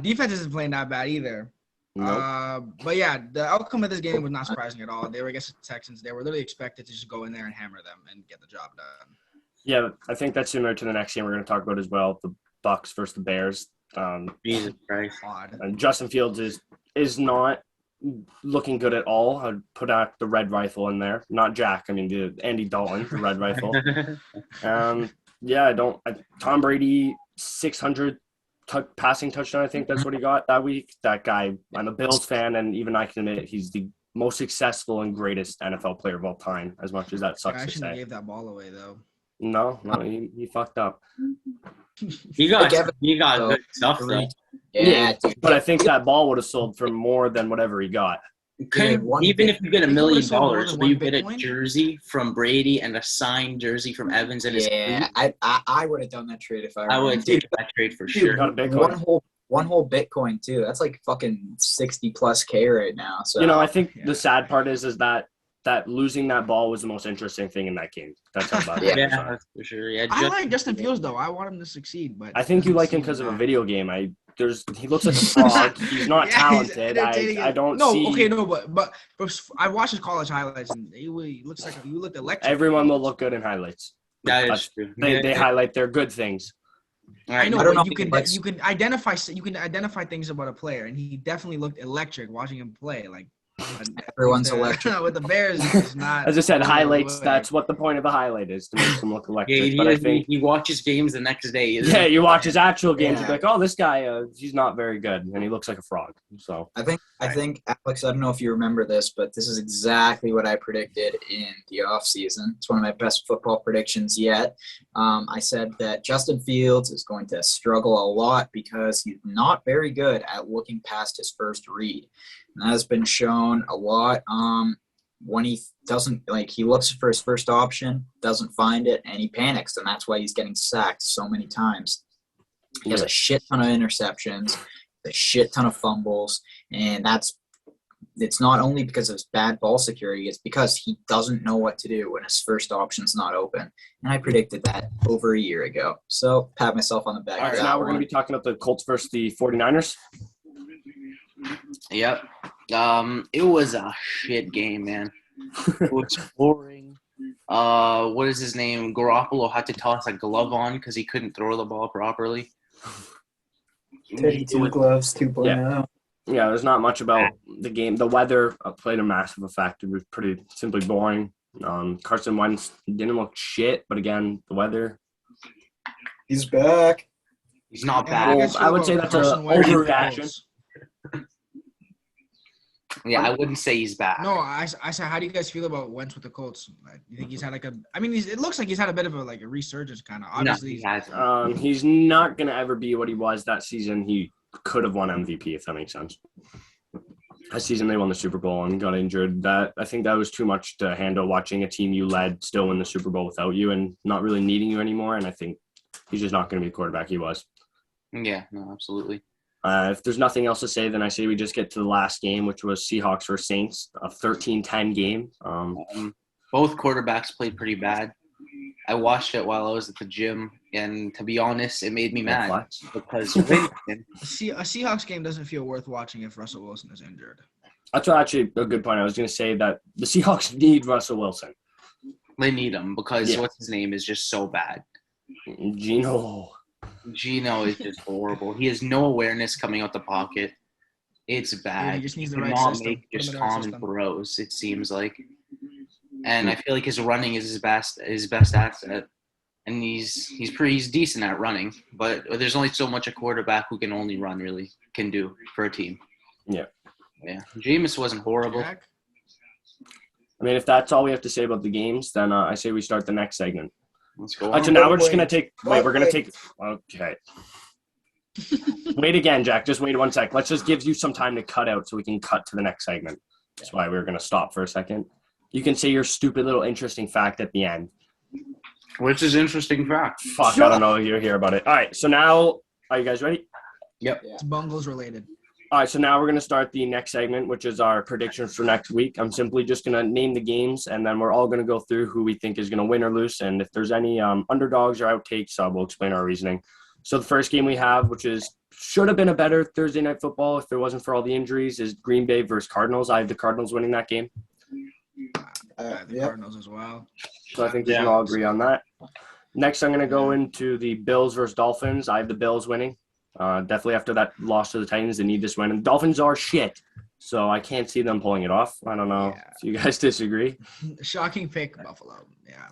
Defense isn't playing that bad either. Nope. But yeah, the outcome of this game was not surprising at all. They were against the Texans. They were literally expected to just go in there and hammer them and get the job done. Yeah, I think that's similar to the next game we're going to talk about as well, the Bucks versus the Bears. Jesus Christ. Odd. And Justin Fields is not looking good at all. I'd put out the red rifle in there. Not Jack. I mean, the Andy Dalton, the red rifle. Tom Brady, 600 passing touchdown. I think that's what he got that week. That guy, I'm a Bills fan, and even I can admit he's the most successful and greatest NFL player of all time, as much as that sucks I to shouldn't have say. gave that ball away, though. No, he fucked up. He got So, good stuff, though. Yeah, dude. But I think that ball would have sold for more than whatever he got. Even if you get $1 million, sold more than will you one get a Bitcoin? jersey from Brady and a signed jersey from Evans and his Yeah, I would have done that trade if I were I him. would Dude, take that trade for dude, sure. Got a Bitcoin. one whole Bitcoin too. That's like fucking 60+ K right now. So I think Yeah. the sad part is that losing that ball was the most interesting thing in that game. That's how bad Yeah. it was. Yeah, that's for sure. Yeah, I like Justin Fields, though. I want him to succeed, but I think you like him seem because of a not. video game. He looks like a frog. He's not Yeah, he's talented. entertaining. I don't No, see. okay, no, but I watched his college highlights, and he looks like you looked electric. Everyone will look good in highlights. that That's- is true. They highlight their good things. All right, I know, I don't but know you can identify things about a player, and he definitely looked electric watching him play. Like everyone's with the- electric. with the Bears. It's not. As I said, no highlights. way. That's what the point of a highlight is, to make them look electric. Yeah, But I think, he watches games the next day. yeah, you watch his actual games, Yeah. you're like, oh, this guy, he's not very good, and he looks like a frog. So I think Alex, I don't know if you remember this, but this is exactly what I predicted in the offseason. It's one of my best football predictions yet. I said that Justin Fields is going to struggle a lot because he's not very good at looking past his first read. And that has been shown a lot. When he doesn't, he looks for his first option, doesn't find it, and he panics, and that's why he's getting sacked so many times. He has a shit ton of interceptions, a shit ton of fumbles, and it's not only because of his bad ball security, it's because he doesn't know what to do when his first option's not open. And I predicted that over a year ago. So pat myself on the back. all right, now we're going to be talking about the Colts versus the 49ers. Yep. It was a shit game, man. It was boring. What is his name? Garoppolo had to toss a glove on because he couldn't throw the ball properly. 32 gloves 2.0. Yeah, there's not much about the game. The weather played a massive effect. It was pretty simply boring. Carson Wentz didn't look shit, but again, the weather. He's back. He's not Yeah, how do you bad. guys I feel would about say that's Carson a Wentz and the overreaction. Colts? Yeah, I wouldn't say he's bad. No, I said, how do you guys feel about Wentz with the Colts? Like, you think he's had it looks like he's had a bit of a resurgence, kind of. No, Obviously, he hasn't. He's not going to ever be what he was that season. He could have won MVP, if that makes sense. That season they won the Super Bowl and got injured. I think that was too much to handle, watching a team you led still win the Super Bowl without you and not really needing you anymore. And I think he's just not going to be the quarterback he was. Yeah, no, absolutely. If there's nothing else to say, then I say we just get to the last game, which was Seahawks versus Saints, a 13-10 game. Both quarterbacks played pretty bad. I watched it while I was at the gym, and to be honest, it made me mad Flex. because Winston, a Seahawks game doesn't feel worth watching if Russell Wilson is injured. That's actually a good point. I was going to say that the Seahawks need Russell Wilson. they need him because Yeah. what's his name is just so bad. Gino. Gino is just horrible. He has no awareness coming out the pocket. It's bad. Dude, he just needs the He right cannot system. make Put him just in the right common system. throws, it seems like. And I feel like his running is his best asset. And he's decent at running, but there's only so much a quarterback who can only run really can do for a team. Yeah. Yeah. Jameis wasn't horrible. Jack? I mean, if that's all we have to say about the games, then I say we start the next segment. Let's go So on. now we're just gonna Wait. take. Okay. Wait again, Jack. Just wait 1 sec. Let's just give you some time to cut out so we can cut to the next segment. That's why we were gonna stop for a second. You can say your stupid little interesting fact at the end. Which is interesting fact. Fuck, I don't know if you hear about it. All right, so now, are you guys ready? It's Bungles related. All right, so now we're going to start the next segment, which is our predictions for next week. I'm simply just going to name the games, and then we're all going to go through who we think is going to win or lose. And if there's any underdogs or outtakes, we'll explain our reasoning. So the first game we have, which should have been a better Thursday night football if there wasn't for all the injuries, is Green Bay versus Cardinals. I have the Cardinals winning that game. The Yep. Cardinals as well. So I think we can all agree on that. Next, I'm going to go into the Bills versus Dolphins. I have the Bills winning. Definitely after that loss to the Titans, they need this win. And the Dolphins are shit, so I can't see them pulling it off. I don't know if you guys disagree. Shocking pick, Buffalo. Yeah.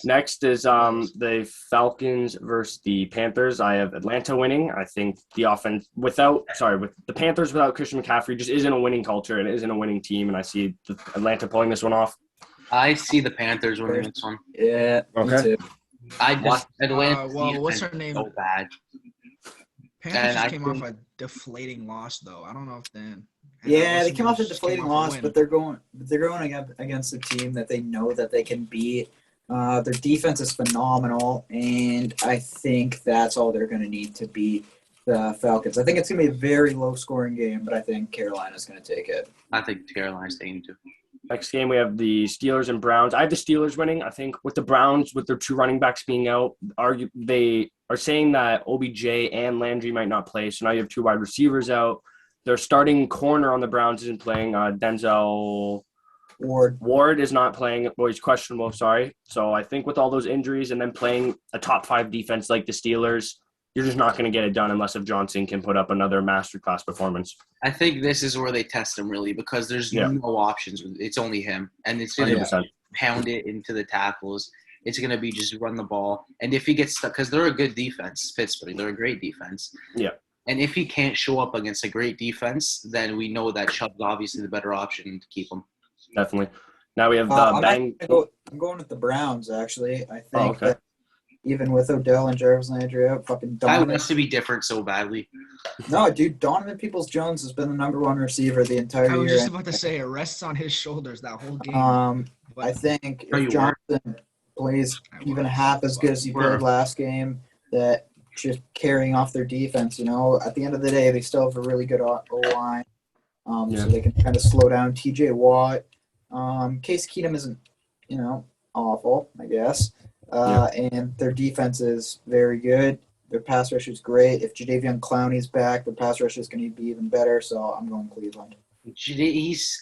Next is the Falcons versus the Panthers. I have Atlanta winning. I think the offense with the Panthers without Christian McCaffrey just isn't a winning culture and isn't a winning team, and I see Atlanta pulling this one off. I see the Panthers winning this one. Yeah. Okay. Me too. Atlanta's what's her defense name? is so bad. Panthers And just I came think- off a deflating loss, though. I don't know if then. Yeah, they came off a Just came deflating off a loss, win. but they're going against a team that they know that they can beat. Their defense is phenomenal, and I think that's all they're going to need to beat the Falcons. I think it's going to be a very low-scoring game, but I think Carolina's going to take it. I think Carolina's taking too. Next game, we have the Steelers and Browns. I have the Steelers winning. I think with the Browns, with their two running backs being out, they are saying that OBJ and Landry might not play. So now you have two wide receivers out. Their starting corner on the Browns isn't playing. Denzel Ward is not playing. Well, he's questionable, sorry. So I think with all those injuries and then playing a top 5 defense like the Steelers, you're just not going to get it done unless if Johnson can put up another masterclass performance. I think this is where they test him really because there's no options. It's only him, and it's going to 100%. pound it into the tackles. It's going to be just run the ball, and if he gets stuck, because they're a good defense, Pittsburgh, they're a great defense. Yeah. And if he can't show up against a great defense, then we know that Chubb's obviously the better option to keep him. Definitely. Now we have I'm going with the Browns, actually. I think that even with Odell and Jarvis Landry out, fucking That Donovan. wants to be different so badly. No, dude, Donovan Peoples-Jones has been the number one receiver the entire I was year. just about to say it rests on his shoulders that whole game. I think No, you if Johnson plays even half as good as he played last game, that just carrying off their defense, at the end of the day, they still have a really good O-line. So they can kind of slow down TJ Watt. Case Keenum isn't, awful, I guess. And their defense is very good. Their pass rush is great. If Jadeveon Clowney's back, their pass rush is going to be even better. So I'm going Cleveland. He's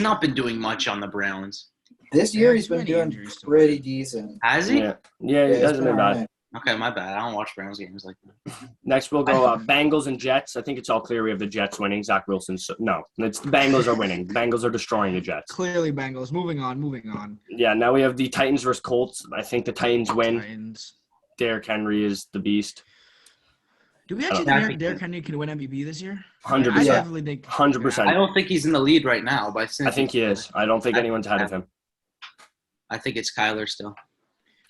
not been doing much on the Browns. This year he's too been many doing injuries to pretty it. decent. Has he? Yeah, it it's hasn't been bad. alright. Okay, my bad. I don't watch Browns games like that. Next, we'll go Bengals and Jets. I think it's all clear we have the Jets winning. Zach Wilson. No, it's the Bengals are winning. The Bengals are destroying the Jets. Clearly, Bengals. Moving on. Yeah, now we have the Titans versus Colts. I think the Titans win. Titans. Derrick Henry is the beast. Do we actually think Derrick Henry can win MVP this year? 100%. I definitely think. 100%. I don't think he's in the lead right now, but I think he is. I don't think anyone's ahead of him. I think it's Kyler still.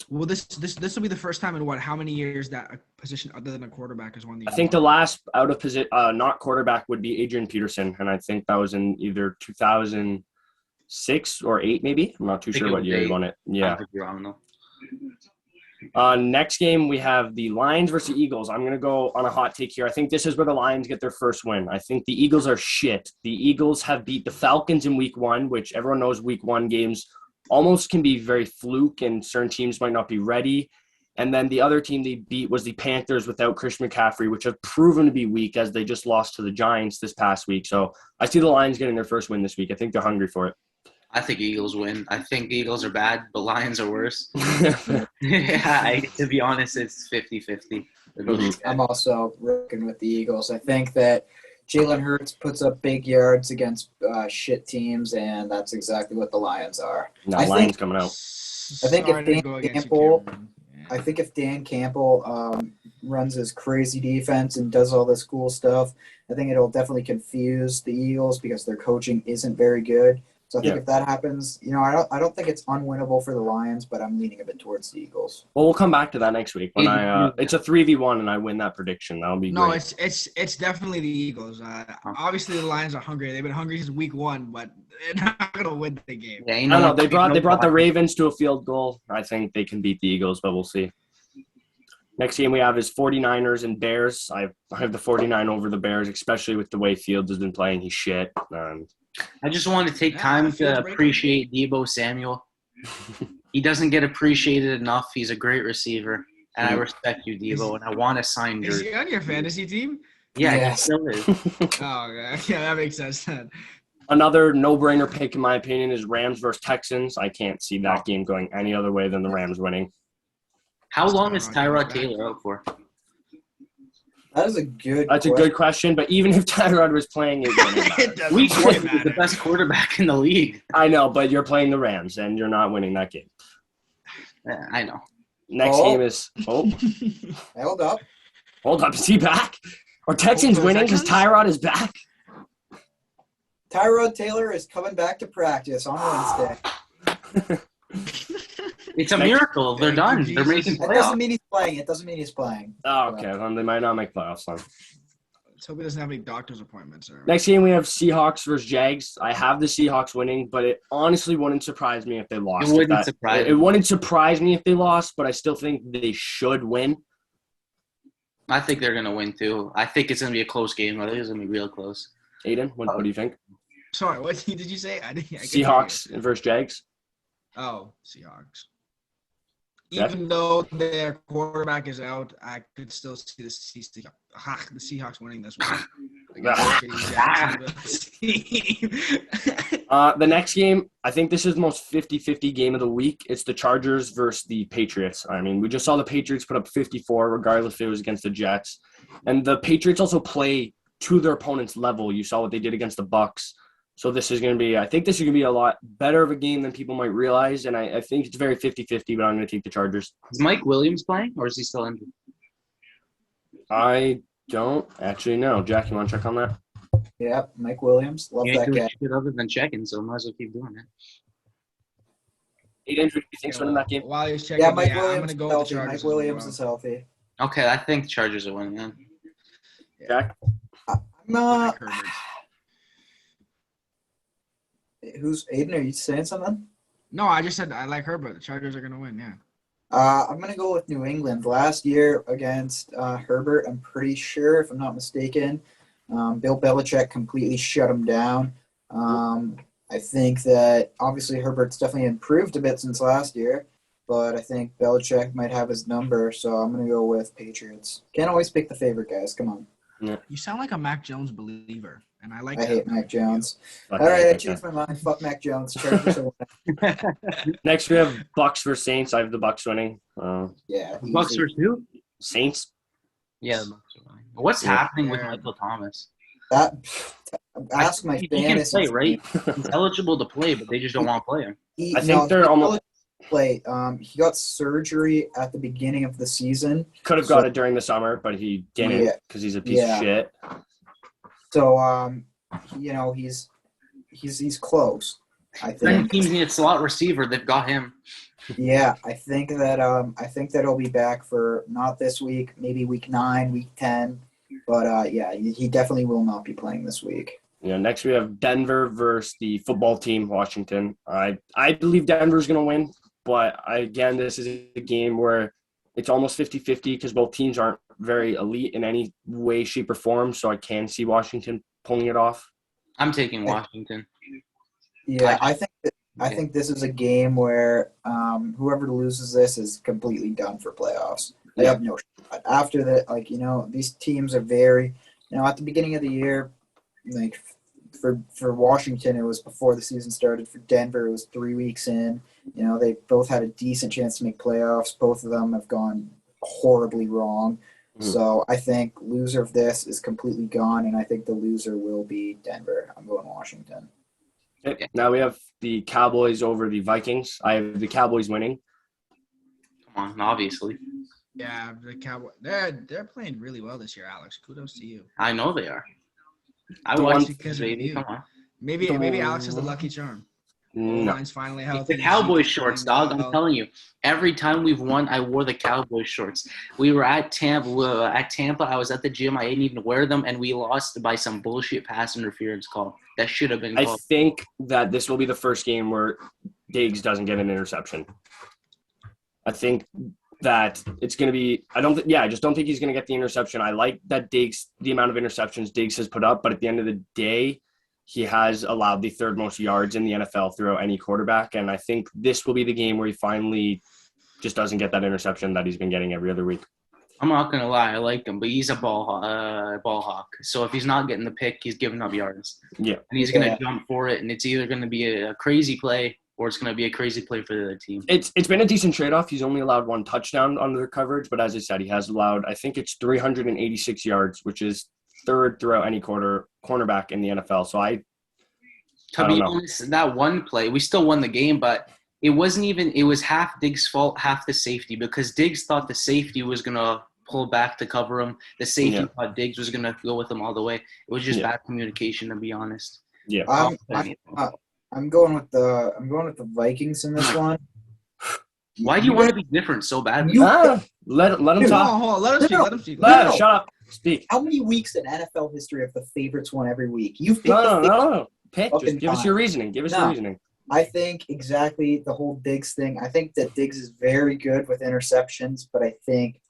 Well, this will be the first time in how many years that a position other than a quarterback has won the. I think the last out of position, not quarterback, would be Adrian Peterson, and I think that was in either 2006 or 8, maybe. I'm not too sure what year he won it. Yeah. I could be wrong though. Next game, we have the Lions versus Eagles. I'm going to go on a hot take here. I think this is where the Lions get their first win. I think the Eagles are shit. The Eagles have beat the Falcons in week 1, which everyone knows week 1 games almost can be very fluke and certain teams might not be ready. And then the other team they beat was the Panthers without Christian McCaffrey, which have proven to be weak as they just lost to the Giants this past week. So I see the Lions getting their first win this week. I think they're hungry for it. I think Eagles win. I think the Eagles are bad, but Lions are worse. Yeah, to be honest, it's 50-50. Mhm. I'm also working with the Eagles. I think that Jalen Hurts puts up big yards against shit teams, and that's exactly what the Lions are. No, I Lions think coming out. I think if Sorry to Dan go against you, Campbell- Cameron. Yeah. I think if Dan Campbell runs his crazy defense and does all this cool stuff, I think it'll definitely confuse the Eagles because their coaching isn't very good. So I think Yeah. if that happens, I don't think it's unwinnable for the Lions, but I'm leaning a bit towards the Eagles. Well, we'll come back to that next week when Yeah. it's a 3v1 and I win that prediction. That'll be No, great. it's definitely the Eagles. Obviously the Lions are hungry. They've been hungry since week 1, but they're not gonna win the game. Yeah, I don't know. They brought the Ravens to a field goal. I think they can beat the Eagles, but we'll see. Next game we have is 49ers and Bears. I have the 49 over the Bears, especially with the way Fields has been playing. He's shit. I just want to take Yeah, time Fields to breaking. appreciate Debo Samuel. He doesn't get appreciated enough. He's a great receiver, and I respect you, Debo, and I want to sign Is your. he on your fantasy team? Yeah, Yes. he still is. Oh, okay. Yeah, that makes sense then. Another no-brainer pick, in my opinion, is Rams versus Texans. I can't see that game going any other way than the Rams winning. How long is Tyrod Tyrod Taylor out for? That is a good. That's a good question, but even if Tyrod was playing, it wouldn't matter. It doesn't Week fucking 1 is the matter. best quarterback in the league. I know, but you're playing the Rams, and you're not winning that game. Yeah, I know. Next Oh. game is Held up. hold up, is he back? Are Texans the winning because Texans? Tyrod is back? Tyrod Taylor is coming back to practice on Wednesday. It's a Thank- miracle. They're Thank you, done. They're Jesus. making That doesn't playoffs. mean he's playing. It doesn't mean he's playing. Oh, okay, then they might not make playoffs then. Let's hope he doesn't have any doctor's appointments. Or Next game we have Seahawks versus Jags. I have the Seahawks winning, but it honestly wouldn't surprise me if they lost. It wouldn't surprise It me. wouldn't surprise me if they lost, but I still think they should win. I think they're going to win, too. I think it's going to be a close game. I think it's going to be real close. Aiden, what do you think? sorry, what did you say? I couldn't hear you. Seahawks versus Jags. Oh, Seahawks. Jeff? Even though their quarterback is out, I could still see the Seahawks winning this one. The next game, I think this is the most 50-50 game of the week. It's the Chargers versus the Patriots. I mean, we just saw the Patriots put up 54, regardless if it was against the Jets. And the Patriots also play to their opponent's level. You saw what they did against the Bucks. So this is going to be – I think this is going to be a lot better of a game than people might realize. And I think it's very 50-50, but I'm going to take the Chargers. Is Mike Williams playing, or is he still injured? I don't actually know. Jack, you want to check on that? Yeah, Mike Williams. Love You ain't that doing guy. shit other than checking, so might as well keep doing it. Aiden, who do you think's winning that game? While he's checking, Yeah, Mike I'm Williams going to is go with the healthy. Chargers. Mike as Williams well. is healthy. Okay, I think Chargers are winning then. Jack? No. Like Herbert. Who's Aiden? Are you saying something? No, I just said I like Herbert. The Chargers are going to win, yeah. I'm going to go with New England. Last year against Herbert, I'm pretty sure, if I'm not mistaken, Bill Belichick completely shut him down. I think that obviously Herbert's definitely improved a bit since last year, but I think Belichick might have his number, so I'm going to go with Patriots. Can't always pick the favorite, guys. Come on. You sound like a Mac Jones believer, and I like I that. hate Mac Jones. Okay, All right, I okay. changed my mind. Fuck Mac Jones. Chargers are winning. Next, we have Bucks versus Saints. I have the Bucks winning. Yeah. Bucks easy. versus who? Saints. Yeah, the Bucks are winning. What's Yeah. happening with Yeah. Michael Thomas? That, ask my He can fantasy play, team. right? He's eligible to play, but they just don't want to play him. He, I think they're he's almost- eligible to play. He got surgery at the beginning of the season, Could have got it during the summer, but he didn't Yeah. because he's a piece Yeah. of shit. so he's close. I Any think. teams need a slot receiver. They've got him. Yeah, I think that he'll be back for not this week, maybe week 9, week 10, but yeah, he definitely will not be playing this week. Next we have Denver versus the football team, Washington. I believe Denver's going to win, but again, this is a game where it's almost 50-50 because both teams aren't very elite in any way, shape, or form, so I can see Washington pulling it off. I'm taking Washington. Yeah, I think this is a game where whoever loses this is completely done for playoffs. They have no shot. After that, these teams are very, at the beginning of the year, like for Washington, it was before the season started. For Denver, it was 3 weeks in. They both had a decent chance to make playoffs. Both of them have gone horribly wrong. So I think loser of this is completely gone, and I think the loser will be Denver. I'm going Washington. Okay. Now we have the Cowboys over the Vikings. I have the Cowboys winning. Come on, obviously. Yeah, the Cowboys. They're playing really well this year, Alex. Kudos to you. I know they are. I The watched one- because this, of baby. you. Come on. Maybe Alex is the lucky charm. No. Line's finally It's healthy. the Cowboy Zeke's shorts, playing dog. well. I'm telling you. Every time we've won, I wore the Cowboy shorts. We were at Tampa. I was at the gym. I didn't even wear them, and we lost by some bullshit pass interference call. That should have been I called. think that this will be the first game where Diggs doesn't get an interception. I think that it's going to be – I just don't think he's going to get the interception. I like that Diggs – the amount of interceptions Diggs has put up, but at the end of the day, he has allowed the third most yards in the NFL throughout any quarterback, and I think this will be the game where he finally just doesn't get that interception that he's been getting every other week. I'm not going to lie. I like him, but he's a ball hawk. So if he's not getting the pick, he's giving up yards. Yeah. And he's going Yeah. to jump for it, and it's either going to be a crazy play or it's going to be a crazy play for the other team. It's been a decent trade-off. He's only allowed one touchdown under the coverage, but as I said, he has allowed, I think it's 386 yards, which is third throughout any cornerback in the NFL. So I To don't be know. honest, that one play, we still won the game, but it wasn't even – it was half Diggs' fault, half the safety, because Diggs thought the safety was going to pull back to cover him. The safety Yeah. thought Diggs was going to go with him all the way. It was just Yeah. bad communication, to be honest. yeah. I'm going with the Vikings in this one. Why do you want to be different so badly? You- Let him Dude, talk. Hold on. Let him speak. No. Let him speak. Let No. him shut up. Speak. How many weeks in NFL history have the favorites won every week? You've picked the No. favorites. Pick. Fucking Just give us fine. your reasoning. Give us No. your reasoning. I think exactly the whole Diggs thing. I think that Diggs is very good with interceptions, but I think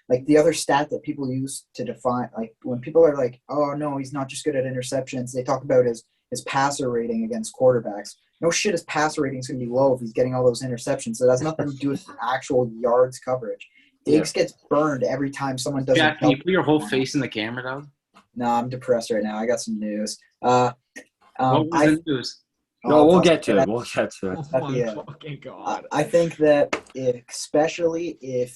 like the other stat that people use to define, like when people are like, "Oh no, he's not just good at interceptions," they talk about his passer rating against quarterbacks. No shit, his passer rating is going to be low if he's getting all those interceptions. It has nothing to do with actual yards coverage. Diggs gets burned every time someone doesn't. Jack, can you help put your whole him. face in the camera, dog? No, I'm depressed right now. I got some news. What was I the news? No, we'll I'll get to talk- it. We'll get to it. Oh my Yeah. fucking god. I think that especially if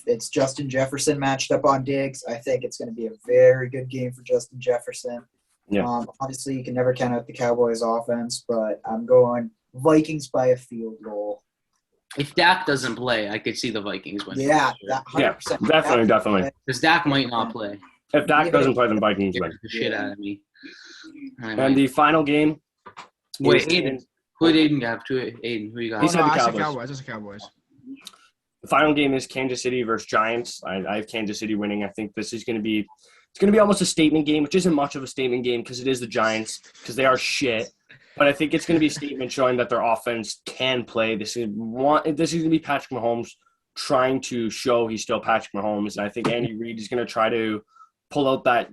it's Justin Jefferson matched up on Diggs, I think it's going to be a very good game for Justin Jefferson. Yeah. Obviously, you can never count out the Cowboys' offense, but I'm going Vikings by a field goal. If Dak doesn't play, I could see the Vikings winning. Yeah, that 100%. Definitely. Because Dak might not play. If Dak doesn't play, then Vikings Scares win. the shit out of me. And the final game. Wait, is- Aiden. Who did Aiden have? Aiden, who you got? He Oh, said no, the I said Cowboys. Cowboys. I said Cowboys. The final game is Kansas City versus Giants. I have Kansas City winning. I think this is going to be almost a statement game, which isn't much of a statement game because it is the Giants because they are shit. But I think it's going to be a statement showing that their offense can play. This is going to be Patrick Mahomes trying to show he's still Patrick Mahomes, and I think Andy Reid is going to try to pull out that,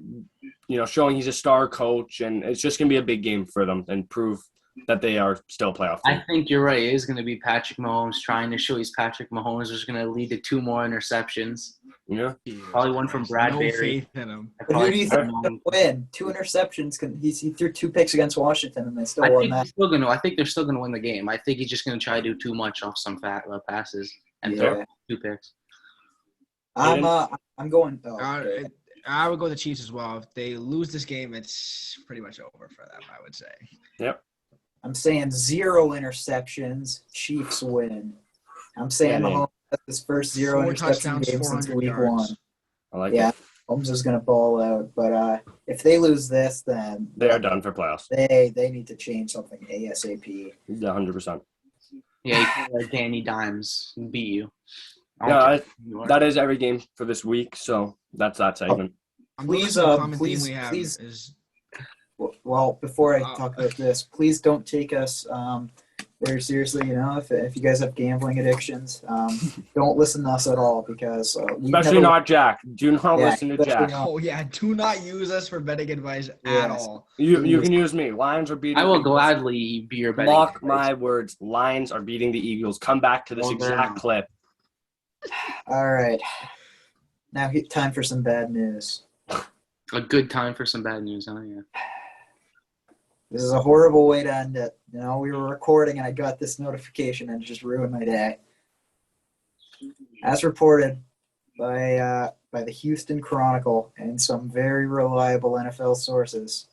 showing he's a star coach, and it's just going to be a big game for them and prove that they are still a playoff team. I think you're right. It is going to be Patrick Mahomes trying to show he's Patrick Mahomes, which is going to lead to 2 more interceptions. Yeah. Probably one from Bradbury. No faith in him. But who do you think is going to win? 2 interceptions. He threw 2 picks against Washington, and they still I won think that. I think they're still going to win the game. I think he's just going to try to do too much off some passes and throw Yeah. 2 picks. I'm going. Oh, okay. I would go the Chiefs as well. If they lose this game, it's pretty much over for them, I would say. Yep. I'm saying 0 interceptions. Chiefs win. I'm saying Yeah, Mahomes has his first 0 4 interception touchdowns, game since 400 week yards. 1. I like Yeah, it. Mahomes is going to ball out. But if they lose this, then They are done for playoffs. they need to change something ASAP. 100%. Yeah, you can't let Danny Dimes beat you. I Yeah, don't care who you are. that is every game for this week, so that's that segment. Please, The common please, theme we have please. is Well, before I talk about this, please don't take us very seriously. If you guys have gambling addictions, don't listen to us at all because we Especially never- not Jack. Do not Yeah, listen to especially Jack. not- oh yeah, do not use us for betting advice at Yes. all. You can use me. Lions are beating. I will Eagles. gladly be your betting. Mark advice. my words. Lions are beating the Eagles. Come back to this Oh, they're exact not. clip. All right. Now time for some bad news. A good time for some bad news, huh? Yeah. This is a horrible way to end it. We were recording and I got this notification and it just ruined my day. As reported, by the Houston Chronicle and some very reliable NFL sources.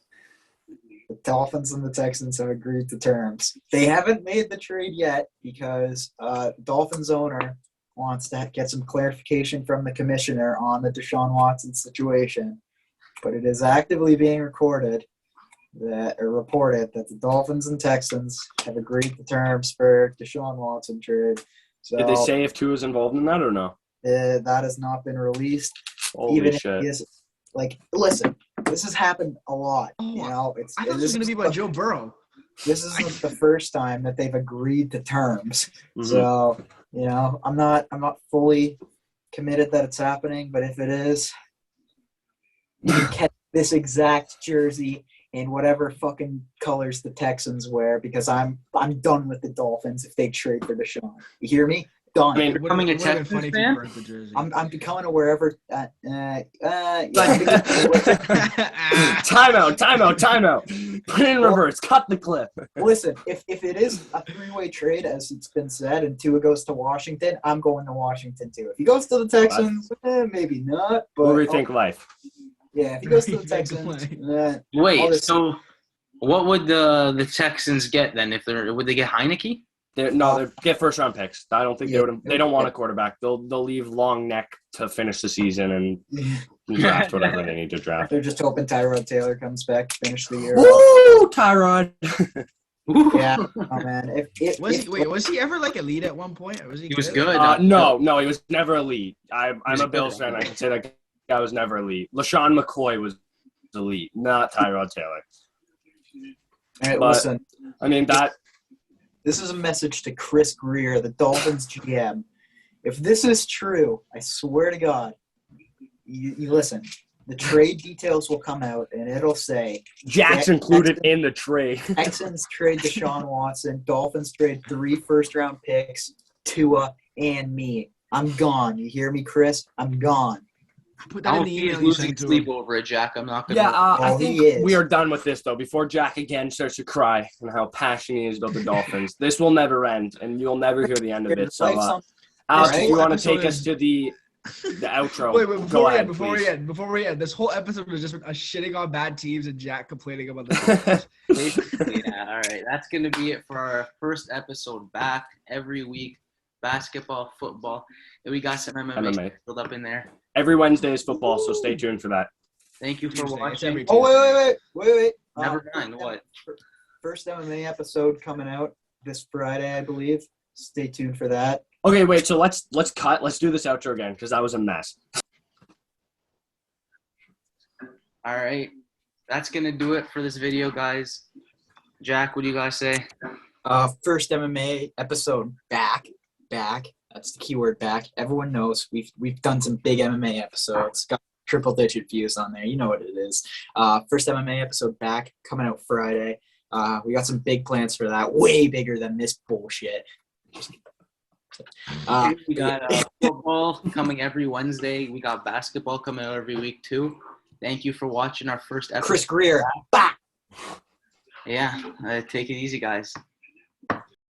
The Dolphins and the Texans have agreed to terms. They haven't made the trade yet because Dolphins owner wants to get some clarification from the commissioner on the Deshaun Watson situation. But it is actively being reported that the Dolphins and Texans have agreed to terms for Deshaun Watson trade. So, Did they say if Tua is involved in that or no? that has not been released. Holy Even shit. if he is, listen, this has happened a lot. Oh, You know, I thought this was going to be about Joe Burrow. This isn't the first time that they've agreed to terms. Mhm. So, you know, I'm not fully committed that it's happening, but if it is, you can catch this exact jersey in whatever fucking colors the Texans wear because I'm done with the Dolphins if they trade for Deshaun. You hear me? Done. I mean, It would Becoming a have been Texans funny if fan? you burnt the jersey. I'm becoming a wherever. Yeah. Timeout. Put it in reverse. Cut the clip. Listen, if it is a three-way trade, as it's been said, and Tua goes to Washington, I'm going to Washington too. If he goes to the Texans, maybe not. But We'll rethink life. yeah, if he goes to the Rethink Texans, life. I'll Wait, just- so what would the Texans get then? Would they get Heineke? They get first round picks. I don't think they would. They don't want a quarterback. They'll leave long neck to finish the season and draft whatever they need to draft. they're just hoping Tyrod Taylor comes back to finish the year. Woo, Tyrod. Yeah, oh man. Was he ever like elite at one point? Was he? He was good. No, he was never elite. I'm was a Bills good. fan. I can say that guy was never elite. LaShawn McCoy was elite, not Tyrod Taylor. All right, but- listen. I mean that. This is a message to Chris Greer, the Dolphins GM. If this is true, I swear to God, you listen. The trade details will come out, and it'll say Jack's included in the trade. Texans trade Deshaun Watson, Dolphins trade 3 first-round picks, Tua, and me. I'm gone. You hear me, Chris? I'm gone. Put I that in don't the think he's email you losing sent to sleep him. over it, Jack. I'm not gonna. Yeah, I Oh, think he is. we are done with this though. Before Jack again starts to cry and how passionate he is about the Dolphins, this will never end, and you'll never hear the end of it. So, Alex, Right? if you want to Episode take us is- to the outro, Wait, go ahead, please. before we end, this whole episode was just us shitting on bad teams and Jack complaining about the Dolphins. Basically, yeah. All right, that's gonna be it for our first episode back every week. Basketball, football, and we got some MMA MMA. filled up in there. Every Wednesday is football, so stay tuned for that. Thank you for Tuesday. It's watching. every Oh, wait. Never mind. What? First MMA episode coming out this Friday, I believe. Stay tuned for that. Okay, wait. So let's cut. Let's do this outro again because that was a mess. All right, that's gonna do it for this video, guys. Jack, what do you guys say? First MMA episode back. That's the keyword back. Everyone knows we've done some big MMA episodes. Got triple-digit views on there. You know what it is. First MMA episode back, coming out Friday. We got some big plans for that. Way bigger than this bullshit. We got football coming every Wednesday. We got basketball coming out every week too. Thank you for watching our first episode. Chris Greer. Bah! Yeah, take it easy, guys.